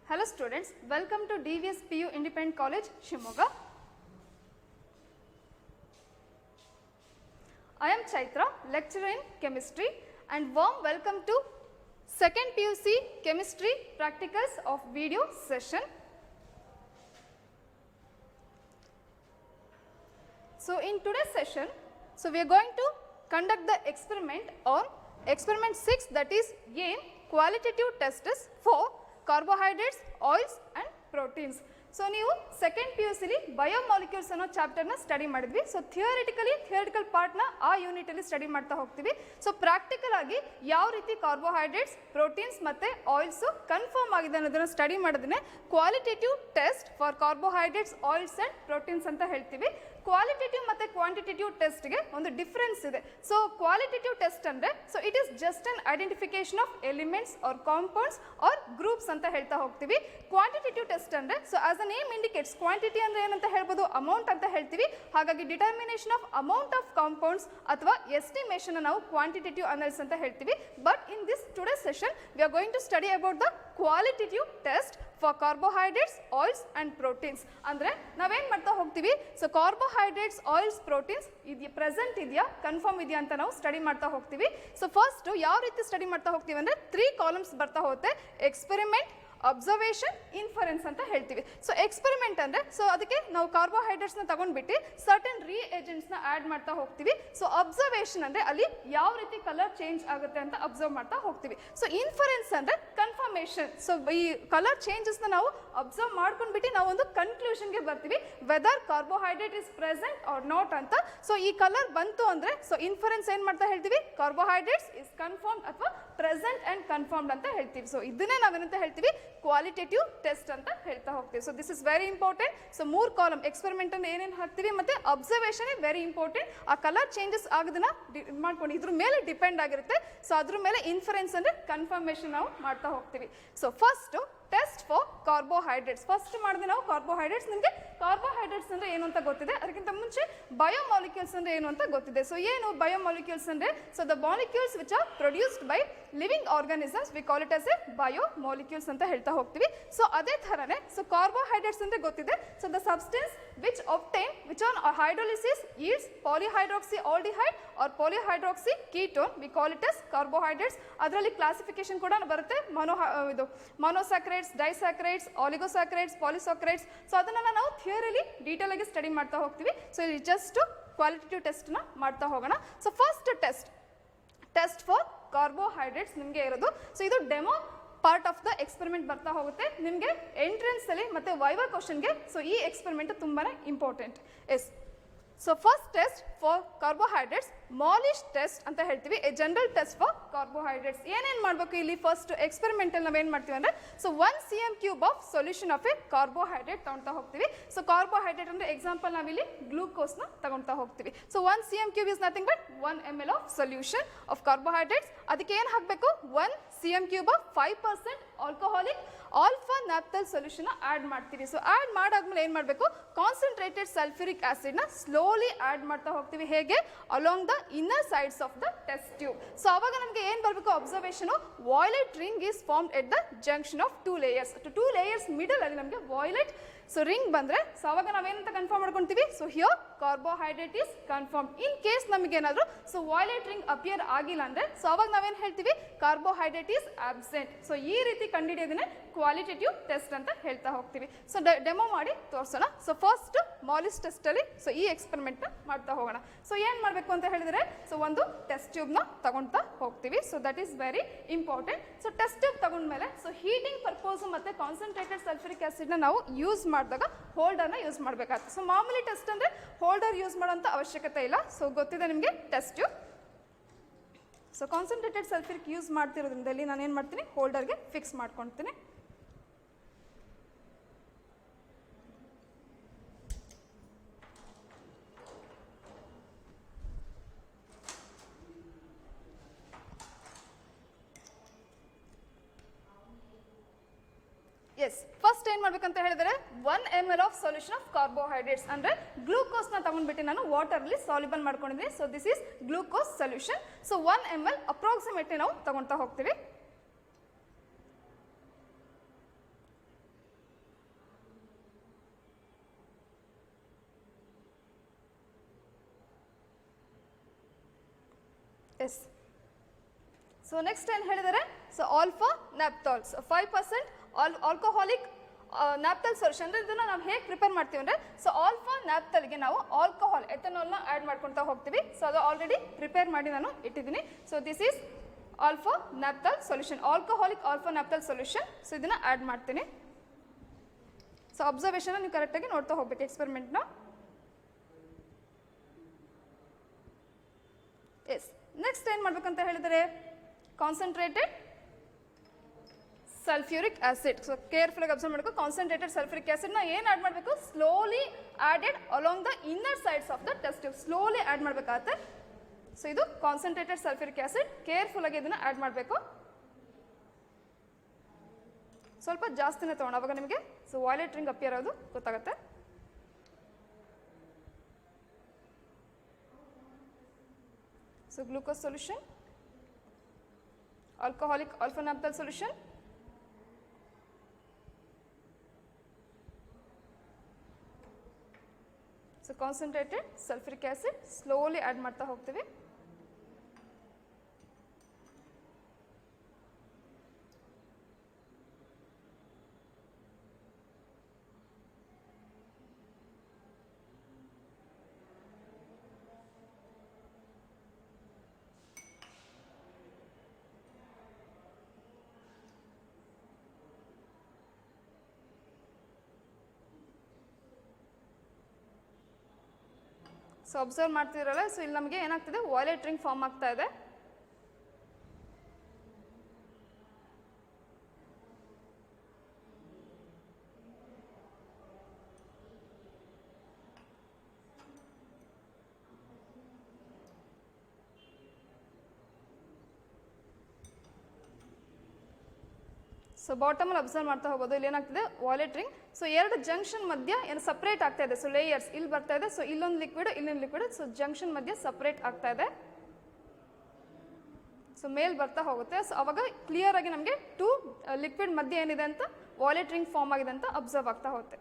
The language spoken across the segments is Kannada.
Hello students, welcome to DVS PU Independent College, Shimoga. I am Chaitra, lecturer in chemistry, and warm welcome to second PUC chemistry practicals of video session. So in today's session, we are going to conduct the experiment on experiment 6, that is AIM qualitative tests for carbohydrates, oils and proteins. So ನೀವು ಸೆಕೆಂಡ್ ಪಿ ಯು ಸಿಲಿ ಬಯೋಮಾಲಿಕ್ಯೂಲ್ಸ್ ಅನ್ನೋ ಚಾಪ್ಟರ್ನ ಸ್ಟಡಿ ಮಾಡಿದ್ವಿ. ಸೊ ಥಿಯರಿಟಿಕಲ್ ಪಾರ್ಟ್ನ ಆ ಯೂನಿಟಲ್ಲಿ ಸ್ಟಡಿ ಮಾಡ್ತಾ ಹೋಗ್ತೀವಿ. ಸೊ ಪ್ರಾಕ್ಟಿಕಲ್ ಆಗಿ ಯಾವ ರೀತಿ ಕಾರ್ಬೋಹೈಡ್ರೇಟ್ಸ್, ಪ್ರೋಟೀನ್ಸ್ ಮತ್ತು ಆಯಿಲ್ಸು ಕನ್ಫರ್ಮ್ ಆಗಿದೆ ಅನ್ನೋದನ್ನು ಸ್ಟಡಿ ಮಾಡೋದನ್ನೇ qualitative test for carbohydrates, oils and proteins ಅಂತ ಹೇಳ್ತೀವಿ. ಕ್ವಾಲಿಟೇಟಿವ್ ಮತ್ತು ಕ್ವಾಂಟಿಟೇಟಿವ್ ಟೆಸ್ಟ್ಗೆ ಒಂದು ಡಿಫರೆನ್ಸ್ ಇದೆ. ಸೊ ಕ್ವಾಲಿಟೇಟಿವ್ ಟೆಸ್ಟ್ ಅಂದರೆ so it is just an identification of elements or compounds or groups ಅಂತ ಹೇಳ್ತಾ ಹೋಗ್ತೀವಿ. ಕ್ವಾಂಟಿಟೇಟಿವ್ ಟೆಸ್ಟ್ ಅಂದರೆ so as a name indicates, quantity ಅಂದರೆ ಏನಂತ ಹೇಳ್ಬೋದು, ಅಮೌಂಟ್ ಅಂತ ಹೇಳ್ತೀವಿ. ಹಾಗಾಗಿ determination of amount of compounds ಅಥವಾ ಎಸ್ಟಿಮೇಷನ್ ನಾವು ಕ್ವಾಂಟಿಟೇಟಿವ್ ಅನಾಲಿಸಿಸ್ ಅಂತ ಹೇಳ್ತೀವಿ. But in this today session we are going to study about the qualitative test for carbohydrates, oils and proteins. ಅಂದರೆ ನಾವೇನು ಮಾಡ್ತಾ ಹೋಗ್ತೀವಿ, ಸೊ ಕಾರ್ಬೋಹೈಡ್ರೇಟ್ಸ್, ಆಯಿಲ್ಸ್, ಪ್ರೋಟೀನ್ಸ್ ಇದೆಯಾ, ಪ್ರೆಸೆಂಟ್ ಇದೆಯಾ, ಕನ್ಫರ್ಮ್ ಇದೆಯಾ ಅಂತ ನಾವು ಸ್ಟಡಿ ಮಾಡ್ತಾ ಹೋಗ್ತೀವಿ. ಸೊ ಫಸ್ಟ್ ಯಾವ ರೀತಿ ಸ್ಟಡಿ ಮಾಡ್ತಾ ಹೋಗ್ತೀವಿ ಅಂದರೆ 3 ಕಾಲಮ್ಸ್ ಬರ್ತಾ ಹೋಗುತ್ತೆ. ಎಕ್ಸ್ಪೆರಿಮೆಂಟ್, ಅಬ್ಸರ್ವೇಷನ್, ಇನ್ಫರೆನ್ಸ್ ಅಂತ ಹೇಳ್ತೀವಿ. ಸೊ ಎಕ್ಸ್ಪೆರಿಮೆಂಟ್ ಅಂದರೆ ಸೊ ಅದಕ್ಕೆ ನಾವು ಕಾರ್ಬೋಹೈಡ್ರೇಟ್ಸ್ನ ತಗೊಂಡ್ಬಿಟ್ಟು ಸರ್ಟನ್ ರಿಏಜೆಂಟ್ಸ್ನ ಆ್ಯಡ್ ಮಾಡ್ತಾ ಹೋಗ್ತೀವಿ. ಸೊ ಅಬ್ಸರ್ವೇಷನ್ ಅಂದರೆ ಅಲ್ಲಿ ಯಾವ ರೀತಿ ಕಲರ್ ಚೇಂಜ್ ಆಗುತ್ತೆ ಅಂತ ಅಬ್ಸರ್ವ್ ಮಾಡ್ತಾ ಹೋಗ್ತೀವಿ. ಸೊ ಇನ್ಫರೆನ್ಸ್ ಅಂದರೆ ಕನ್ಫರ್ಮೇಷನ್. ಸೊ ಈ ಕಲರ್ ಚೇಂಜಸ್ನ ನಾವು ಅಬ್ಸರ್ವ್ ಮಾಡ್ಕೊಂಡ್ಬಿಟ್ಟು ನಾವು ಒಂದು ಕನ್ಕ್ಲೂಷನ್ಗೆ ಬರ್ತೀವಿ, whether carbohydrate is present or not ಅಂತ. ಸೊ ಈ ಕಲರ್ ಬಂತು ಅಂದರೆ ಸೊ ಇನ್ಫರೆನ್ಸ್ ಏನು ಮಾಡ್ತಾ ಹೇಳ್ತೀವಿ, ಕಾರ್ಬೋಹೈಡ್ರೇಟ್ಸ್ ಇಸ್ ಕನ್ಫರ್ಮ್ಡ್ ಅಥವಾ ಪ್ರೆಸೆಂಟ್ ಆ್ಯಂಡ್ ಕನ್ಫರ್ಮ್ಡ್ ಅಂತ ಹೇಳ್ತೀವಿ. ಸೊ ಇದನ್ನೇ ನಾವೇನಂತ ಹೇಳ್ತೀವಿ, ಕ್ವಾಲಿಟೇಟಿವ್ ಟೆಸ್ಟ್ ಅಂತ ಹೇಳ್ತಾ ಹೋಗ್ತೀವಿ. So this is very important. So 3 column experiment ಅನ್ನು ಏನೇನು ಹಾಕ್ತೀವಿ ಮತ್ತು ಅಬ್ಸರ್ವೇಷನ್ ವೆರಿ ಇಂಪಾರ್ಟೆಂಟ್. ಆ ಕಲರ್ ಚೇಂಜಸ್ ಆಗೋದನ್ನ ಮಾಡ್ಕೊಂಡು ಇದ್ರ ಮೇಲೆ ಡಿಪೆಂಡ್ ಆಗಿರುತ್ತೆ. ಸೊ ಅದ್ರ ಮೇಲೆ ಇನ್ಫರೆನ್ಸ್ ಅಂದರೆ ಕನ್ಫರ್ಮೇಷನ್ ನಾವು ಮಾಡ್ತಾ ಹೋಗ್ತೀವಿ. So first test for carbohydrates first ಮಾಡಿದ್ರೆ ನಾವು ಕಾರ್ಬೋಹೈಡ್ರೇಟ್ಸ್, ನಿಮಗೆ ಕಾರ್ಬೋಹೈಡ್ರೇಟ್ಸ್ ಅಂದರೆ ಏನು ಅಂತ ಗೊತ್ತಿದೆ. ಅದಕ್ಕಿಂತ ಮುಂಚೆ ಬಯೋಮಾಲಿಕ್ಯೂಲ್ಸ್ ಅಂದರೆ ಏನು ಅಂತ ಗೊತ್ತಿದೆ. ಸೊ ಏನು ಬಯೋಮಾಲಿಕ್ಯೂಲ್ಸ್ ಅಂದರೆ so the molecules which are produced by living organisms, V call it as A biomolecules ಅಂತ ಹೇಳ್ತಾ ಹೋಗ್ತೀವಿ. ಸೊ ಅದೇ ಥರನೇ ಸೊ ಕಾರ್ಬೋಹೈಡ್ರೇಟ್ಸ್ ಅಂದರೆ ಗೊತ್ತಿದೆ. So the substance which obtain which on hydrolysis yields polyhydroxy aldehyde or polyhydroxy ketone, we call it as carbohydrates. ಅದರಲ್ಲಿ ಕ್ಲಾಸಿಫಿಕೇಶನ್ ಕೂಡ ಬರುತ್ತೆ, ಮೊನೋಸ್ಯಾಕರೈಡ್ಸ್, ಡೈಸ್ಯಾಕರೈಡ್ಸ್, ಆಲಿಗೋಸ್ಯಾಕರೈಡ್ಸ್, ಪಾಲಿಸಾಕರೈಡ್ಸ್. ಸೊ ಅದನ್ನು ನಾವು ಥಿಯರಿಲಿ ಡೀಟೇಲ್ ಆಗಿ ಸ್ಟಡಿ ಮಾಡ್ತಾ ಹೋಗ್ತೀವಿ. ಸೊ ಇಲ್ಲಿ ಜಸ್ಟ್ ಕ್ವಾಲಿಟೇಟಿವ್ ಟೆಸ್ಟ್ನ ಮಾಡ್ತಾ ಹೋಗೋಣ. So first test for carbohydrates ನಿಮಗೆ ಇರೋದು. ಸೊ ಇದು demo part of the experiment ಬರ್ತಾ ಹೋಗುತ್ತೆ ನಿಮಗೆ ಎಂಟ್ರೆನ್ಸ್ ಅಲ್ಲಿ ಮತ್ತೆ ವೈವಾ ಕ್ವಶನ್ಗೆ. ಸೊ ಈ ಎಕ್ಸ್ಪೆರಿಮೆಂಟ್ ತುಂಬಾನೇ important. Yes, so first test for carbohydrates Molisch test ಅಂತ ಹೇಳ್ತೀವಿ, a general test for carbohydrates. ಏನೇನು ಮಾಡಬೇಕು ಇಲ್ಲಿ ಫಸ್ಟ್ ಎಕ್ಸ್ಪೆರಿಮೆಂಟಲ್ಲಿ ನಾವೇನು ಮಾಡ್ತೀವಿ ಅಂದರೆ so 1 cm³ of solution of a carbohydrate ತಗೊಳ್ತಾ ಹೋಗ್ತೀವಿ. ಸೊ ಕಾರ್ಬೋಹೈಡ್ರೇಟ್ ಅಂದರೆ ಎಕ್ಸಾಂಪಲ್ ನಾವಿಲ್ಲಿ ಗ್ಲೂಕೋಸ್ನ ತಗೊಳ್ತಾ ಹೋಗ್ತೀವಿ. So 1 cm³ is nothing but 1 ml of solution of carbohydrates. ಅದಕ್ಕೆ ಏನು ಹಾಕಬೇಕು, 1 cm³ of 5% alcoholic alpha naphthol solution add ಮಾಡ್ತೀವಿ. ಸೊ ಆ್ಯಡ್ ಮಾಡಾದ್ಮೇಲೆ ಏನು ಮಾಡಬೇಕು, ಕಾನ್ಸಂಟ್ರೇಟೆಡ್ ಸಲ್ಫ್ಯೂರಿಕ್ ಆಸಿಡ್ನ ಸ್ಲೋಲಿ ಆ್ಯಡ್ ಮಾಡ್ತಾ ಹೋಗ್ತೀವಿ. ಹೇಗೆ, along the inner sides of the test tube. So ಅವಾಗ ನಮಗೆ ಏನು ಬರಬೇಕು, observation violet ring is formed at the junction of 2 layers. 2 layers middle ಅಲ್ಲಿ ನಮಗೆ ವಾಯ್ಲೆಟ್ ಸೊ ರಿಂಗ್ ಬಂದರೆ ಸೊ ಅವಾಗ ನಾವೇನಂತ ಕನ್ಫರ್ಮ್ ಮಾಡ್ಕೊತೀವಿ, so here carbohydrate is confirm. In case ನಮಗೇನಾದರೂ ಸೊ ವಾಯ್ಲೆಟ್ ರಿಂಗ್ ಅಪಿಯರ್ ಆಗಿಲ್ಲ ಅಂದರೆ ಸೊ ಅವಾಗ ನಾವೇನು ಹೇಳ್ತೀವಿ, ಕಾರ್ಬೋಹೈಡ್ರೇಟ್ ಈಸ್ ಆಬ್ಸೆಂಟ್. ಸೊ ಈ ರೀತಿ ಕಂಡುಹಿಡಿಯೋದನ್ನೇ ಕ್ವಾಲಿಟೇಟಿವ್ ಟೆಸ್ಟ್ ಅಂತ ಹೇಳ್ತಾ ಹೋಗ್ತೀವಿ. ಸೊ ಡೆಮೋ ಮಾಡಿ ತೋರಿಸೋಣ. ಸೊ ಫಸ್ಟ್ ಮಾಲಿಶ್ ಟೆಸ್ಟಲ್ಲಿ ಸೊ ಈ ಎಕ್ಸ್ಪೆರಿಮೆಂಟ್ನ ಮಾಡ್ತಾ ಹೋಗೋಣ. ಸೊ ಏನು ಮಾಡಬೇಕು ಅಂತ ಹೇಳಿದರೆ ಸೊ ಒಂದು ಟೆಸ್ಟ್ ಟ್ಯೂಬ್ನ ತಗೊಳ್ತಾ ಹೋಗ್ತೀವಿ. So that is very important. So test tube ತಗೊಂಡ್ಮೇಲೆ ಸೊ ಹೀಟಿಂಗ್ ಪರ್ಪೋಸ್ ಮತ್ತು ಕಾನ್ಸಂಟ್ರೇಟೆಡ್ ಸಲ್ಫ್ಯೂರಿಕ್ ಆಸಿಡ್ನ ನಾವು ಯೂಸ್ ಮಾಡಿದಾಗ ಹೋಲ್ಡರ್ನ ಯೂಸ್ ಮಾಡಬೇಕಾಗ್ತದೆ. ಸೊ ಮಾಮೂಲಿ ಟೆಸ್ಟ್ ಅಂದರೆ ಹೋಲ್ಡರ್ ಯೂಸ್ ಮಾಡೋಂಥ ಅವಶ್ಯಕತೆ ಇಲ್ಲ. ಸೊ ಗೊತ್ತಿದೆ ನಿಮಗೆ test tube. So concentrated sulphuric use ಮಾಡ್ತಿರೋದ್ರಿಂದ ಇಲ್ಲಿ ನಾನು ಏನು ಮಾಡ್ತೀನಿ, ಹೋಲ್ಡರ್ಗೆ ಫಿಕ್ಸ್ ಮಾಡ್ಕೊಳ್ತೀನಿ. ಎಸ್, ಫಸ್ಟ್ ಏನು ಮಾಡಬೇಕಂತ ಹೇಳಿದರೆ 1 ml of solution of carbohydrates ಅಂದರೆ ಗ್ಲೂಕೋಸ್ನ ತಗೊಂಡ್ಬಿಟ್ಟು ನಾನು ವಾಟರಲ್ಲಿ ಸಾಲ್ಯುಬಲ್ ಮಾಡ್ಕೊಂಡಿದ್ದೀನಿ. So this is glucose solution. So 1 ml approximately ನಾವು ತಗೊಳ್ತಾ ಹೋಗ್ತೀವಿ. ಎಸ್. ಸೊ ನೆಕ್ಸ್ಟ್ ಏನು ಹೇಳಿದ್ದಾರೆ, so alpha naphthol, so 5% alcoholic naphthol solution. ಅಂದರೆ ಇದನ್ನು ನಾವು ಹೇಗೆ ಪ್ರಿಪೇರ್ ಮಾಡ್ತೀವಿ ಅಂದರೆ, ಸೊ ಆಲ್ಫಾ ನ್ಯಾಪ್ತಾಲ್ಗೆ ನಾವು ಆಲ್ಕೋಹಾಲ್ ಎಥನಾಲ್ನ ಆ್ಯಡ್ ಮಾಡ್ಕೊತಾ ಹೋಗ್ತೀವಿ. ಸೊ ಅದು ಆಲ್ರೆಡಿ ಪ್ರಿಪೇರ್ ಮಾಡಿ ನಾನು ಇಟ್ಟಿದ್ದೀನಿ. So this is alpha naphthol solution, alcoholic alpha naphthol solution. So ಇದನ್ನು ಆ್ಯಡ್ ಮಾಡ್ತೀನಿ. ಸೊ ಅಬ್ಸರ್ವೇಷನ್ ನೀವು ಕರೆಕ್ಟಾಗಿ ನೋಡ್ತಾ ಹೋಗ್ಬೇಕು ಎಕ್ಸ್ಪೆರಿಮೆಂಟ್ನ. ಎಸ್. ನೆಕ್ಸ್ಟ್ ಏನು ಮಾಡ್ಬೇಕಂತ ಹೇಳಿದರೆ, concentrated sulphuric acid. So careful ಆಗಿ ಅಬ್ಸರ್ವ್ ಮಾಡಬೇಕು. ಕಾನ್ಸಂಟ್ರೇಟೆಡ್ ಸಲ್ಫ್ಯೂರಿಕ್ ಆಸಿಡ್ನ ಏನು ಆ್ಯಡ್ ಮಾಡಬೇಕು, slowly added along the inner sides of the test tube, slowly add ಮಾಡಬೇಕಾಗತ್ತೆ. ಸೊ ಇದು ಕಾನ್ಸಂಟ್ರೇಟೆಡ್ ಸಲ್ಫ್ಯೂರಿಕ್ ಆಸಿಡ್, ಕೇರ್ಫುಲ್ ಆಗಿ ಇದನ್ನು ಆ್ಯಡ್ ಮಾಡಬೇಕು. ಸ್ವಲ್ಪ ಜಾಸ್ತಿನೇ ತೊಗೊಂಡು ಅವಾಗ ನಿಮಗೆ ಸೊ ವಾಯ್ಲೆಟ್ ರಿಂಗ್ ಅಪಿಯರ್ ಆಗೋದು ಗೊತ್ತಾಗುತ್ತೆ. So glucose solution, alcoholic alpha naphthalate solution, so concentrated sulfuric acid slowly add ಮಾಡ್ತಾ ಹೋಗ್ತೀವಿ. ಸೊ ಅಬ್ಸರ್ವ್ ಮಾಡ್ತಿರಲ್ಲ, ಸೊ ಇಲ್ಲಿ ನಮಗೆ ಏನಾಗ್ತಿದೆ, ವಾಯ್ಲೆಟ್ ರಿಂಗ್ ಫಾರ್ಮ್ ಆಗ್ತಾ ಇದೆ. ಸೊ ಬಾಟಮಲ್ಲಿ ಅಬ್ಸರ್ವ್ ಮಾಡ್ತಾ ಹೋಗೋದು, ಇಲ್ಲಿ ಏನಾಗ್ತಿದೆ ವಾಯ್ಲೆಟ್ ರಿಂಗ್. ಸೊ ಎರಡು ಜಂಕ್ಷನ್ ಮಧ್ಯ ಏನು ಸಪ್ರೇಟ್ ಆಗ್ತಾ ಇದೆ. ಸೊ ಲೇಯರ್ಸ್ ಇಲ್ಲಿ ಬರ್ತಾ ಇದೆ. ಸೊ ಇಲ್ಲೊಂದು ಲಿಕ್ವಿಡ್, ಇಲ್ಲೊಂದು ಲಿಕ್ವಿಡ್. ಸೊ ಜಂಕ್ಷನ್ ಮಧ್ಯ ಸಪ್ರೇಟ್ ಆಗ್ತಾ ಇದೆ. ಸೊ ಮೇಲ್ ಬರ್ತಾ ಹೋಗುತ್ತೆ. ಸೊ ಅವಾಗ ಕ್ಲಿಯರ್ ಆಗಿ ನಮಗೆ ಟೂ ಲಿಕ್ವಿಡ್ ಮಧ್ಯೆ ಏನಿದೆ ಅಂತ ವಾಯ್ಲೆಟ್ ರಿಂಗ್ ಫಾರ್ಮ್ ಆಗಿದೆ ಅಂತ ಅಬ್ಸರ್ವ್ ಆಗ್ತಾ ಹೋಗುತ್ತೆ.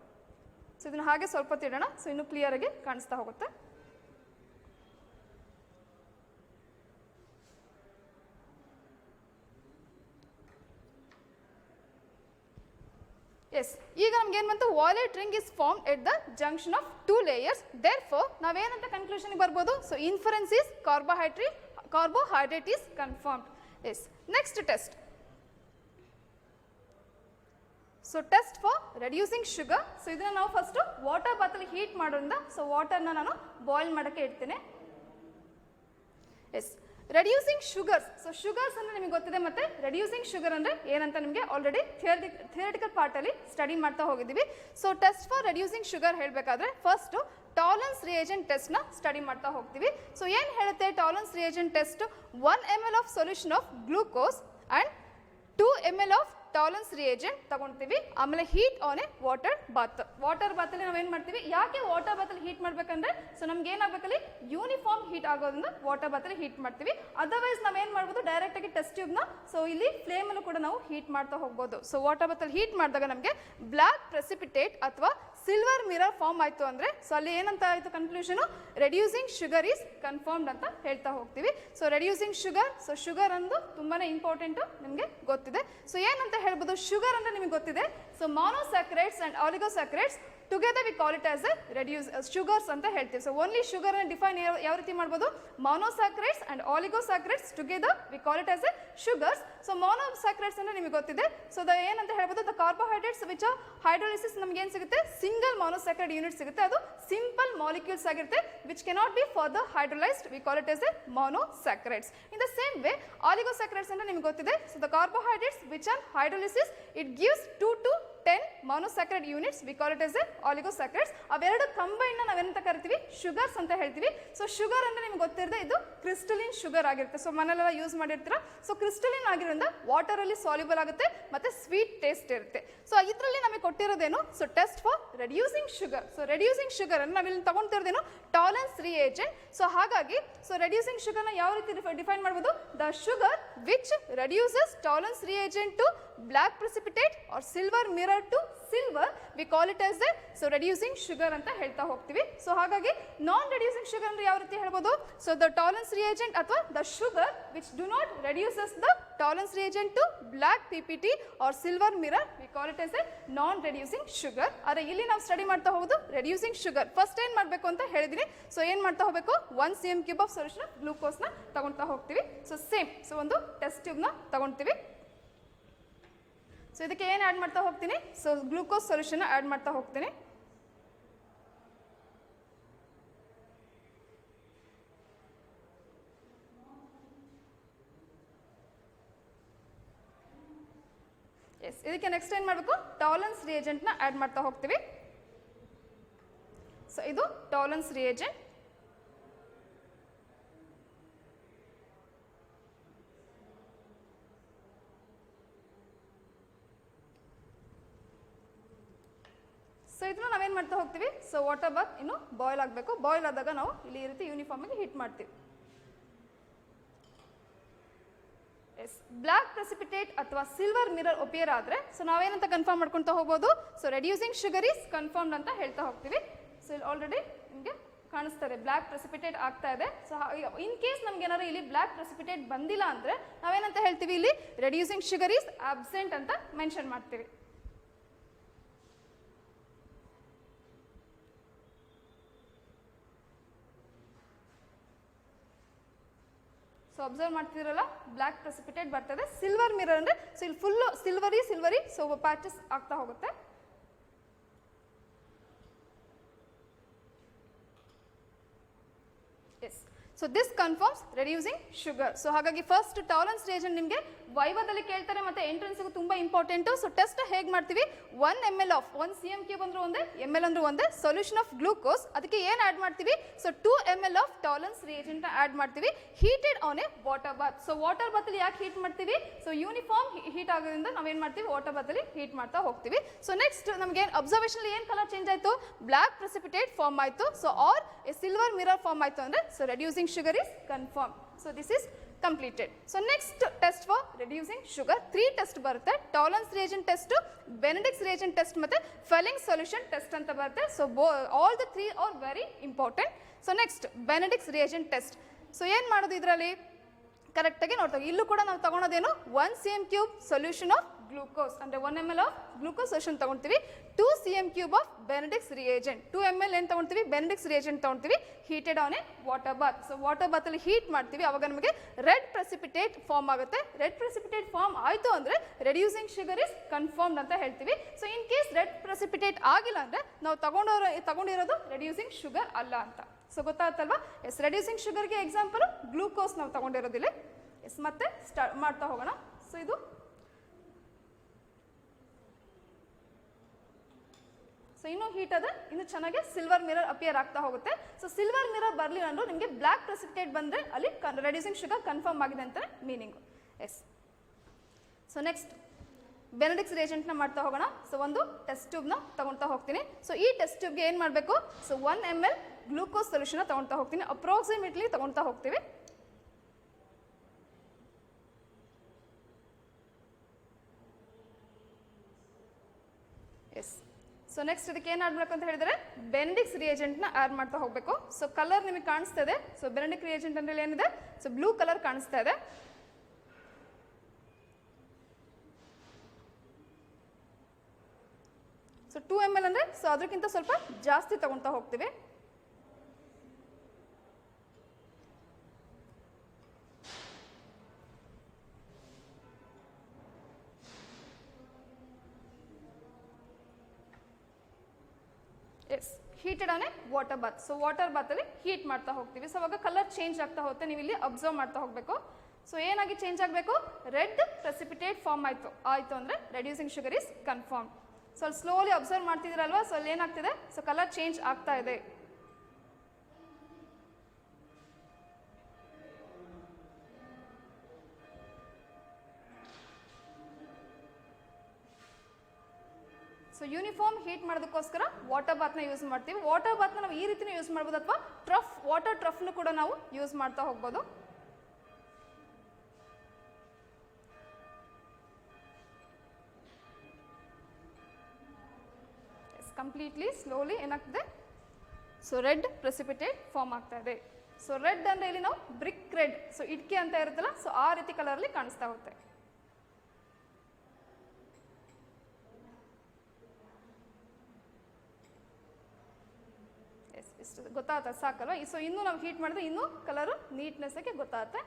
ಸೊ ಇದನ್ನು ಹಾಗೆ ಸ್ವಲ್ಪ ತಿಡೋಣ. ಸೊ ಇನ್ನೂ ಕ್ಲಿಯರ್ ಆಗಿ ಕಾಣಿಸ್ತಾ ಹೋಗುತ್ತೆ. ಎಸ್, ಈಗ ನಮ್ಗೆ ಏನು ಬಂತು, violet ring is form at the junction of two layers. Therefore ನಾವೇನಂತ ಕನ್ಕ್ಲೂಷನ್ಗೆ ಬರ್ಬೋದು, so inference is carbohydrate is confirmed. Yes, next test. So test for reducing sugar. So ಇದನ್ನ ನಾವು ಫಸ್ಟ್ ವಾಟರ್ ಬಾತಲ್ಲಿ ಹೀಟ್ ಮಾಡೋದ್ರಿಂದ ಸೊ ವಾಟರ್ನ ನಾನು ಬಾಯ್ಲ್ ಮಾಡೋಕ್ಕೆ ಇಡ್ತೀನಿ. Yes, reducing sugars. So sugars ಅಂದರೆ ನಿಮಗೆ ಗೊತ್ತಿದೆ, ಮತ್ತು ರೆಡ್ಯೂಸಿಂಗ್ ಶುಗರ್ ಅಂದರೆ ಏನಂತ ನಿಮಗೆ ಆಲ್ರೆಡಿ ಥಿಯರಿಟಿಕಲ್ ಪಾರ್ಟಲ್ಲಿ ಸ್ಟಡಿ ಮಾಡ್ತಾ ಹೋಗಿದ್ದೀವಿ. So test for reducing sugar ಹೇಳಬೇಕಾದ್ರೆ ಫಸ್ಟು ಟಾಲರೆನ್ಸ್ ರಿಯೇಜೆಂಟ್ ಟೆಸ್ಟ್ನ ಸ್ಟಡಿ ಮಾಡ್ತಾ ಹೋಗ್ತೀವಿ. ಸೊ ಏನು ಹೇಳುತ್ತೆ tolerance reagent test, 1 ml of solution of glucose and 2 ml of tolerance reagent ತಗೊಳ್ತೀವಿ. ಆಮೇಲೆ ಹೀಟ್ ಆನ್ ಎ ವಾಟರ್ ಬಾತಲ್ಲಿ ನಾವೇನು ಮಾಡ್ತೀವಿ, ಯಾಕೆ ವಾಟರ್ ಬಾತಲ್ಲಿ ಹೀಟ್ ಮಾಡಬೇಕಂದ್ರೆ, ಸೊ ನಮ್ಗೆ ಏನಾಗಬೇಕಲ್ಲಿ ಯೂನಿಫಾರ್ಮ್ ಹೀಟ್ ಆಗೋದ್ರಿಂದ ವಾಟರ್ ಬಾತಲ್ಲಿ ಹೀಟ್ ಮಾಡ್ತೀವಿ. ಅದರ್ವೈಸ್ ನಾವೇನು ಮಾಡ್ಬೋದು, ಡೈರೆಕ್ಟಾಗಿ ಟೆಸ್ಟ್ ಟ್ಯೂಬ್ನ ಸೊ ಇಲ್ಲಿ ಫ್ಲೇಮಲ್ಲೂ ಕೂಡ ನಾವು ಹೀಟ್ ಮಾಡ್ತಾ ಹೋಗ್ಬೋದು. ಸೊ ವಾಟರ್ ಬಾತಲ್ಲಿ ಹೀಟ್ ಮಾಡಿದಾಗ ನಮಗೆ ಬ್ಲ್ಯಾಕ್ ಪ್ರೆಸಿಪಿಟೇಟ್ ಅಥವಾ ಸಿಲ್ವರ್ ಮಿರರ್ ಫಾರ್ಮ್ ಆಯಿತು ಅಂದರೆ, ಸೊ ಅಲ್ಲಿ ಏನಂತ ಆಯಿತು conclusion, reducing sugar is confirmed ಅಂತ ಹೇಳ್ತಾ ಹೋಗ್ತೀವಿ. So reducing sugar, so sugar ಅಂದು ತುಂಬಾ ಇಂಪಾರ್ಟೆಂಟು, ನಿಮಗೆ ಗೊತ್ತಿದೆ. ಸೊ ಏನಂತ ಹೇಳ್ಬೋದು, ಶುಗರ್ ಅಂದರೆ ನಿಮಗೆ ಗೊತ್ತಿದೆ, so monosaccharides and oligosaccharides together we call it as a sugars ಅಂತ ಹೇಳ್ತೀವಿ. ಸೊ ಓನ್ಲಿ ಶುಗರ್ ಡಿಫೈನ್ ಯಾವ ರೀತಿ ಮಾಡ್ಬೋದು, monosaccharides and oligosaccharides together we call it as a sugars. So monosaccharides ಅಂದರೆ ನಿಮಗೆ ಗೊತ್ತಿದೆ, ಸೊ ಏನಂತ ಹೇಳ್ಬೋದು, ದ ಕಾರ್ಬೋಹೈಡ್ರೇಟ್ಸ್ ವಿಚ್ ಹೈಡ್ರೋಲಿಸಿಸ್ ನಮ್ಗೆ ಏನು ಸಿಗುತ್ತೆ, ಸಿಂಗಲ್ ಮಾನೋಸ್ಯಾಕ್ರೈಡ್ ಯೂನಿಟ್ ಸಿಗುತ್ತೆ. ಅದು ಸಿಂಪಲ್ ಮಾಲಿಕ್ಯೂಲ್ಸ್ ಆಗಿರುತ್ತೆ which cannot be further hydrolysed, we call it as a monosaccharides. In the same way oligosaccharides ಅಂದರೆ ನಿಮಗೆ ಗೊತ್ತಿದೆ, so the carbohydrates which are hydrolysis it gives 2 to 10 monosaccharide units, we call it as a oligosaccharides. ಅವೆರಡು ಕಂಬೈನ್ ನಾವೆಂತ ಕರಿತೀವಿ, ಶುಗರ್ಸ್ ಅಂತ ಹೇಳ್ತೀವಿ. ಸೊ ಶುಗರ್ ಅಂದರೆ ನಿಮ್ಗೆ ಗೊತ್ತಿರದೆ ಇದು ಕ್ರಿಸ್ಟಲಿನ್ ಶುಗರ್ ಆಗಿರುತ್ತೆ. ಸೊ ಮನೆಯಲ್ಲೆಲ್ಲ ಯೂಸ್ ಮಾಡಿರ್ತೀರ. ಸೊ ಕ್ರಿಸ್ಟಲಿನ್ ಆಗಿರೋದ್ರಿಂದ ವಾಟರಲ್ಲಿ ಸಾಲ್ಯುಬಲ್ ಆಗುತ್ತೆ ಮತ್ತು ಸ್ವೀಟ್ ಟೇಸ್ಟ್ ಇರುತ್ತೆ. ಸೊ ಇದರಲ್ಲಿ ನಮಗೆ ಕೊಟ್ಟಿರೋದೇನು, so test for reducing sugar. So reducing sugar ಅನ್ನು ನಾವಿಲ್ಲಿ ತಗೊಳ್ತಿರೋದೇನು, ಟಾಲರೆನ್ಸ್ ರಿಯೇಜೆಂಟ್. ಸೊ ಹಾಗಾಗಿ ಸೊ ರೆಡ್ಯೂಸಿಂಗ್ ಶುಗರ್ನ ಯಾವ ರೀತಿ ಡಿಫೈನ್ ಮಾಡ್ಬೋದು, the sugar which reduces Tollens reagent to black precipitate or silver mirror to silver, we call it as the reducing sugar ಅಂತ ಹೇಳ್ತಾ ಹೋಗ್ತೀವಿ. ಸೊ ಹಾಗಾಗಿ ನಾನ್ ರೆಡ್ಯೂಸಿಂಗ್ ಶುಗರ್ ಅಂದ್ರೆ ಯಾವ ರೀತಿ ಹೇಳ್ಬೋದು? ಸೊ ದ ಟಾಲರೆನ್ಸ್ ರಿಯೇಜೆಂಟ್ ಅಥವಾ the sugar which do not reduces the Tollens reagent to black PPT or silver mirror, we call it as a non reducing sugar. ಆದರೆ ಇಲ್ಲಿ ನಾವು ಸ್ಟಡಿ ಮಾಡ್ತಾ ಹೋಗೋದು ರೆಡ್ಯೂಸಿಂಗ್ ಶುಗರ್. ಫಸ್ಟ್ ಏನು ಮಾಡಬೇಕು ಅಂತ ಹೇಳಿದೀನಿ. ಸೊ ಏನು ಮಾಡ್ತಾ ಹೋಗಬೇಕು? 1 cm³ ಆಫ್ ಸೊಲ್ಯೂಷನ್ ಗ್ಲೂಕೋಸ್ನ ತಗೊಳ್ತಾ ಹೋಗ್ತೀವಿ. ಸೊ ಸೇಮ್, ಸೊ ಒಂದು ಟೆಸ್ಟ್ ಟ್ಯೂಬ್ನ ತಗೊಳ್ತೀವಿ. ಸೊ ಇದಕ್ಕೆ ಏನು ಆ್ಯಡ್ ಮಾಡ್ತಾ ಹೋಗ್ತೀನಿ? ಸೊ ಗ್ಲೂಕೋಸ್ ಸೊಲ್ಯೂಷನ್ ಆ್ಯಡ್ ಮಾಡ್ತಾ ಹೋಗ್ತೀನಿ. ಎಸ್, ಇದಕ್ಕೆ ನೆಕ್ಸ್ಟ್ ಏನು ಮಾಡಬೇಕು? ಟಾಲರೆನ್ಸ್ ರಿಯೇಜೆಂಟ್ನ ಆ್ಯಡ್ ಮಾಡ್ತಾ ಹೋಗ್ತೀವಿ. ಸೊ ಇದು ಟಾಲರೆನ್ಸ್ ರಿಯೇಜೆಂಟ್. ಸೊ ಇದನ್ನ ನಾವೇನು ಮಾಡ್ತಾ ಹೋಗ್ತೀವಿ? ಸೊ ವಾಟರ್ ಬಾತ್ ಇನ್ನು ಬಾಯ್ಲ್ ಆಗಬೇಕು. ಬಾಯ್ಲ್ ಆದಾಗ ನಾವು ಇಲ್ಲಿ ಈ ರೀತಿ ಯೂನಿಫಾರ್ಮ್ ಆಗಿ ಹೀಟ್ ಮಾಡ್ತೀವಿ. ಎಸ್, ಬ್ಲಾಕ್ ಪ್ರೆಸಿಪಿಟೇಟ್ ಅಥವಾ ಸಿಲ್ವರ್ ಮಿರರ್ ಅಪಿಯರ್ ಆದರೆ ಸೊ ನಾವೇನಂತ ಕನ್ಫರ್ಮ್ ಮಾಡ್ಕೊಳ್ತಾ ಹೋಗ್ಬೋದು? So reducing sugar is confirmed ಅಂತ ಹೇಳ್ತಾ ಹೋಗ್ತೀವಿ. ಸೊ ಇಲ್ಲಿ ಆಲ್ರೆಡಿ ನಿಮಗೆ ಕಾಣಿಸ್ತಾರೆ ಬ್ಲಾಕ್ ಪ್ರೆಸಿಪಿಟೇಟ್ ಆಗ್ತಾ ಇದೆ. ಸೊ ಇನ್ ಕೇಸ್ ನಮ್ಗೆ ಏನಾದ್ರು ಇಲ್ಲಿ ಬ್ಲಾಕ್ ಪ್ರೆಸಿಪಿಟೇಟ್ ಬಂದಿಲ್ಲ ಅಂದರೆ ನಾವೇನಂತ ಹೇಳ್ತೀವಿ? ಇಲ್ಲಿ ರೆಡ್ಯೂಸಿಂಗ್ ಶುಗರ್ ಈಸ್ ಆಬ್ಸೆಂಟ್ ಅಂತ ಮೆನ್ಷನ್ ಮಾಡ್ತೀವಿ. ಸೊ ಅಬ್ಸರ್ವ್ ಮಾಡ್ತಿರಲ್ಲ, ಬ್ಲಾಕ್ ಪ್ರೆಸಿಪಿಟೇಟ್ ಬರ್ತದೆ. ಸಿಲ್ವರ್ ಮಿರರ್ ಅಂದರೆ ಸೊ ಇಲ್ಲಿ ಫುಲ್ಲು ಸಿಲ್ವರಿ ಸೊ ಪ್ಯಾಚಸ್ ಆಗ್ತಾ ಹೋಗುತ್ತೆ. Yes, so this confirms reducing sugar. So ಹಾಗಾಗಿ ಫಸ್ಟ್ ಟಾಲರೆನ್ಸ್ ರಿಯೇಜೆಂಟ್ ನಿಮಗೆ ವೈವದಲ್ಲಿ ಕೇಳ್ತಾರೆ ಮತ್ತು ಎಂಟ್ರೆನ್ಸ್ಗೂ ತುಂಬ ಇಂಪಾರ್ಟೆಂಟು. ಸೊ ಟೆಸ್ಟ್ ಹೇಗೆ ಮಾಡ್ತೀವಿ? 1 ml ಆಫ್ 1 cm³ ಅಂದರೂ ಒಂದೇ, ml ಅಂದರೂ ಒಂದೇ ಸೊಲ್ಯೂಷನ್ ಆಫ್ ಗ್ಲೂಕೋಸ್. ಅದಕ್ಕೆ ಏನು ಆ್ಯಡ್ ಮಾಡ್ತೀವಿ? ಸೊ 2 ml ಆಫ್ ಟಾಲರೆನ್ಸ್ ರಿಯೇಜೆಂಟ್ನ ಆ್ಯಡ್ ಮಾಡ್ತೀವಿ, heated on a water bath. So water ಬಾತಲ್ಲಿ ಯಾಕೆ ಹೀಟ್ ಮಾಡ್ತೀವಿ? ಸೊ ಯೂನಿಫಾರ್ಮ್ ಹೀಟ್ ಆಗೋದ್ರಿಂದ ನಾವೇನು ಮಾಡ್ತೀವಿ? ವಾಟರ್ ಬಾತಲ್ಲಿ ಹೀಟ್ ಮಾಡ್ತಾ ಹೋಗ್ತೀವಿ. ಸೊ ನೆಕ್ಸ್ಟ್ ನಮಗೆ ಅಬ್ಸರ್ವೇಷನ್ ಏನು ಕಲರ್ ಚೇಂಜ್ ಆಯಿತು? ಬ್ಲಾಕ್ ಪ್ರೆಸಿಪಿಟೇಟ್ ಫಾರ್ಮ್ ಆಯಿತು. So or a silver mirror form ಆಯಿತು ಅಂದರೆ so reducing sugar is confirm. So this is completed. So next test for reducing sugar 3 test ಬರುತ್ತೆ. Tollens reagent test, Benedict's reagent test ಮತ್ತು ಫೆಲ್ಲಿಂಗ್ ಸೊಲ್ಯೂಷನ್ ಟೆಸ್ಟ್ ಅಂತ ಬರುತ್ತೆ. So all the 3 are very important. So next Benedict's reagent test. So ಏನು ಮಾಡೋದು ಇದರಲ್ಲಿ? ಕರೆಕ್ಟಾಗಿ ನೋಡ್ತಾ ಇಲ್ಲೂ ಕೂಡ ನಾವು ತಗೊಳೋದೇನು? 1 cm³ ಸೊಲ್ಯೂಷನ್ ಆಫ್ ಗ್ಲೂಕೋಸ್ ಅಂದರೆ 1 ml ಆಫ್ ಗ್ಲೂಕೋಸ್ ಸೊಲ್ಯೂಷನ್ ತಗೊಳ್ತೀವಿ. 2 cm³ of Benedict's reagent, 2 ml ಏನು ತಗೊಳ್ತೀವಿ? ಬೆನೆಡಿಕ್ಸ್ ರಿಯೇಜೆಂಟ್ ತಗೊಳ್ತೀವಿ, heated on a water bath. So water ಬಾತಲ್ಲಿ ಹೀಟ್ ಮಾಡ್ತೀವಿ, ಅವಾಗ ನಮಗೆ ರೆಡ್ ಪ್ರೆಸಿಪಿಟೇಟ್ ಫಾರ್ಮ್ ಆಗುತ್ತೆ. ರೆಡ್ ಪ್ರೆಸಿಪಿಟೇಟ್ ಫಾರ್ಮ್ ಆಯಿತು ಅಂದರೆ ರೆಡ್ಯೂಸಿಂಗ್ ಶುಗರ್ ಇಸ್ ಕನ್ಫರ್ಮ್ಡ್ ಅಂತ ಹೇಳ್ತೀವಿ. So in case red precipitate ಆಗಿಲ್ಲ ಅಂದರೆ ನಾವು ತಗೊಂಡಿರೋದು ರೆಡ್ಯೂಸಿಂಗ್ ಶುಗರ್ ಅಲ್ಲ ಅಂತ. ಸೊ ಗೊತ್ತಾಗುತ್ತಲ್ವಾ? ಎಸ್, ರೆಡ್ಯೂಸಿಂಗ್ ಶುಗರ್ಗೆ ಎಕ್ಸಾಂಪಲ್ ಗ್ಲೂಕೋಸ್ ನಾವು ತಗೊಂಡಿರೋದಿಲ್ಲ. ಎಸ್, ಮತ್ತೆ ಸ್ಟಾರ್ಟ್ ಮಾಡ್ತಾ ಹೋಗೋಣ. ಸೊ ಇದು ಸೊ ಇನ್ನೂ ಹೀಟ್ ಅದ, ಇನ್ನು ಚೆನ್ನಾಗಿ ಸಿಲ್ವರ್ ಮಿರರ್ ಅಪಿಯರ್ ಆಗ್ತಾ ಹೋಗುತ್ತೆ. ಸೊ ಸಿಲ್ವರ್ ಮಿರರ್ ಬರಲಿಲ್ಲ ಅಂದರೂ ನಿಮಗೆ ಬ್ಲಾಕ್ ಪ್ರೆಸಿಪಿಟೇಟ್ ಬಂದರೆ ಅಲ್ಲಿ ರೆಡ್ಯೂಸಿಂಗ್ ಶುಗರ್ ಕನ್ಫರ್ಮ್ ಆಗಿದೆ ಅಂತ ಮೀನಿಂಗು. ಎಸ್, ಸೊ ನೆಕ್ಸ್ಟ್ ಬೆನೆಡಿಕ್ಸ್ ರಿಯೇಜೆಂಟ್ನ ಮಾಡ್ತಾ ಹೋಗೋಣ. ಸೊ ಒಂದು ಟೆಸ್ಟ್ ಟ್ಯೂಬ್ನ ತಗೊಳ್ತಾ ಹೋಗ್ತೀನಿ. ಸೊ ಈ ಟೆಸ್ಟ್ ಟ್ಯೂಬ್ಗೆ ಏನು ಮಾಡಬೇಕು? ಸೊ 1 ml ಗ್ಲೂಕೋಸ್ ಸೊಲ್ಯೂಷನ್ನ ತಗೊಳ್ತಾ ಹೋಗ್ತೀನಿ. ಅಪ್ರಾಕ್ಸಿಮೇಟ್ಲಿ ತಗೊಳ್ತಾ ಹೋಗ್ತೀವಿ. ಎಸ್, ಸೊ ನೆಕ್ಸ್ಟ್ ಇದಕ್ಕೆ ಏನು ಆಡ್ ಮಾಡಬೇಕು ಅಂತ ಹೇಳಿದರೆ ಬೆನೆಡಿಕ್ಸ್ ರಿಯೇಜೆಂಟ್ನ ಆಡ್ ಮಾಡ್ತಾ ಹೋಗಬೇಕು. ಸೊ ಕಲರ್ ನಿಮಗೆ ಕಾಣಿಸ್ತಾ ಇದೆ. ಸೊ ಬೆನೆಡಿಕ್ ರಿಯೇಜೆಂಟ್ ಅಂದರೆ ಏನಿದೆ? ಸೊ ಬ್ಲೂ ಕಲರ್ ಕಾಣಿಸ್ತಾ ಇದೆ. ಸೊ 2 ml ಅಂದರೆ ಸೊ ಅದಕ್ಕಿಂತ ಸ್ವಲ್ಪ ಜಾಸ್ತಿ ತಗೊಳ್ತಾ ಹೋಗ್ತೀವಿ. Yes, heated on a water bath. So water ಬಾತಲ್ಲಿ ಹೀಟ್ ಮಾಡ್ತಾ ಹೋಗ್ತೀವಿ. ಸೊ ಅವಾಗ ಕಲರ್ ಚೇಂಜ್ ಆಗ್ತಾ ಹೋಗುತ್ತೆ, ನೀವು ಇಲ್ಲಿ ಅಬ್ಸರ್ವ್ ಮಾಡ್ತಾ ಹೋಗಬೇಕು. ಸೊ ಏನಾಗಿ ಚೇಂಜ್ ಆಗಬೇಕು? ರೆಡ್ ಪ್ರೆಸಿಪಿಟೇಟ್ ಫಾರ್ಮ್ ಆಯಿತು ಅಂದರೆ reducing sugar is confirm. So ಅಲ್ಲಿ ಸ್ಲೋಲಿ ಅಬ್ಸರ್ವ್ ಮಾಡ್ತಿದ್ದೀರಲ್ವಾ? ಸೊ ಅಲ್ಲಿ ಏನಾಗ್ತಿದೆ? ಸೊ ಕಲರ್ ಚೇಂಜ್ ಆಗ್ತಾ ಇದೆ. ಸೊ ಯೂನಿಫಾರ್ಮ್ ಹೀಟ್ ಮಾಡೋದಕ್ಕೋಸ್ಕರ ವಾಟರ್ ಬಾತ್ನ ಯೂಸ್ ಮಾಡ್ತೀವಿ. ವಾಟರ್ ಬಾತ್ನ ನಾವು ಈ ರೀತಿನೂ ಯೂಸ್ ಮಾಡ್ಬೋದು, ಅಥವಾ ವಾಟರ್ ಟ್ರಫ್ನು ಕೂಡ ನಾವು ಯೂಸ್ ಮಾಡ್ತಾ ಹೋಗ್ಬೋದು. ಕಂಪ್ಲೀಟ್ಲಿ ಸ್ಲೋಲಿ ಏನಾಗ್ತದೆ, ಸೊ ರೆಡ್ ಪ್ರೆಸಿಪಿಟೇಟ್ ಫಾರ್ಮ್ ಆಗ್ತಾ ಇದೆ. ಸೊ ರೆಡ್ ಅಂದರೆ ಇಲ್ಲಿ ನಾವು ಬ್ರಿಕ್ ರೆಡ್, ಸೊ ಇಟ್ಕೆ ಅಂತ ಇರುತ್ತಲ್ಲ, ಸೊ ಆ ರೀತಿ ಕಲರಲ್ಲಿ ಕಾಣಿಸ್ತಾ ಹೋಗುತ್ತೆ. ಇಷ್ಟು ಗೊತ್ತಾಗುತ್ತೆ ಸಾಕಲ್ವ. ಸೊ ಇನ್ನೂ ನಾವು ಹೀಟ್ ಮಾಡಿದ್ರೆ ಇನ್ನೂ ಕಲರು ನೀಟ್ನೆಸ್ಗೆ ಗೊತ್ತಾಗುತ್ತೆ.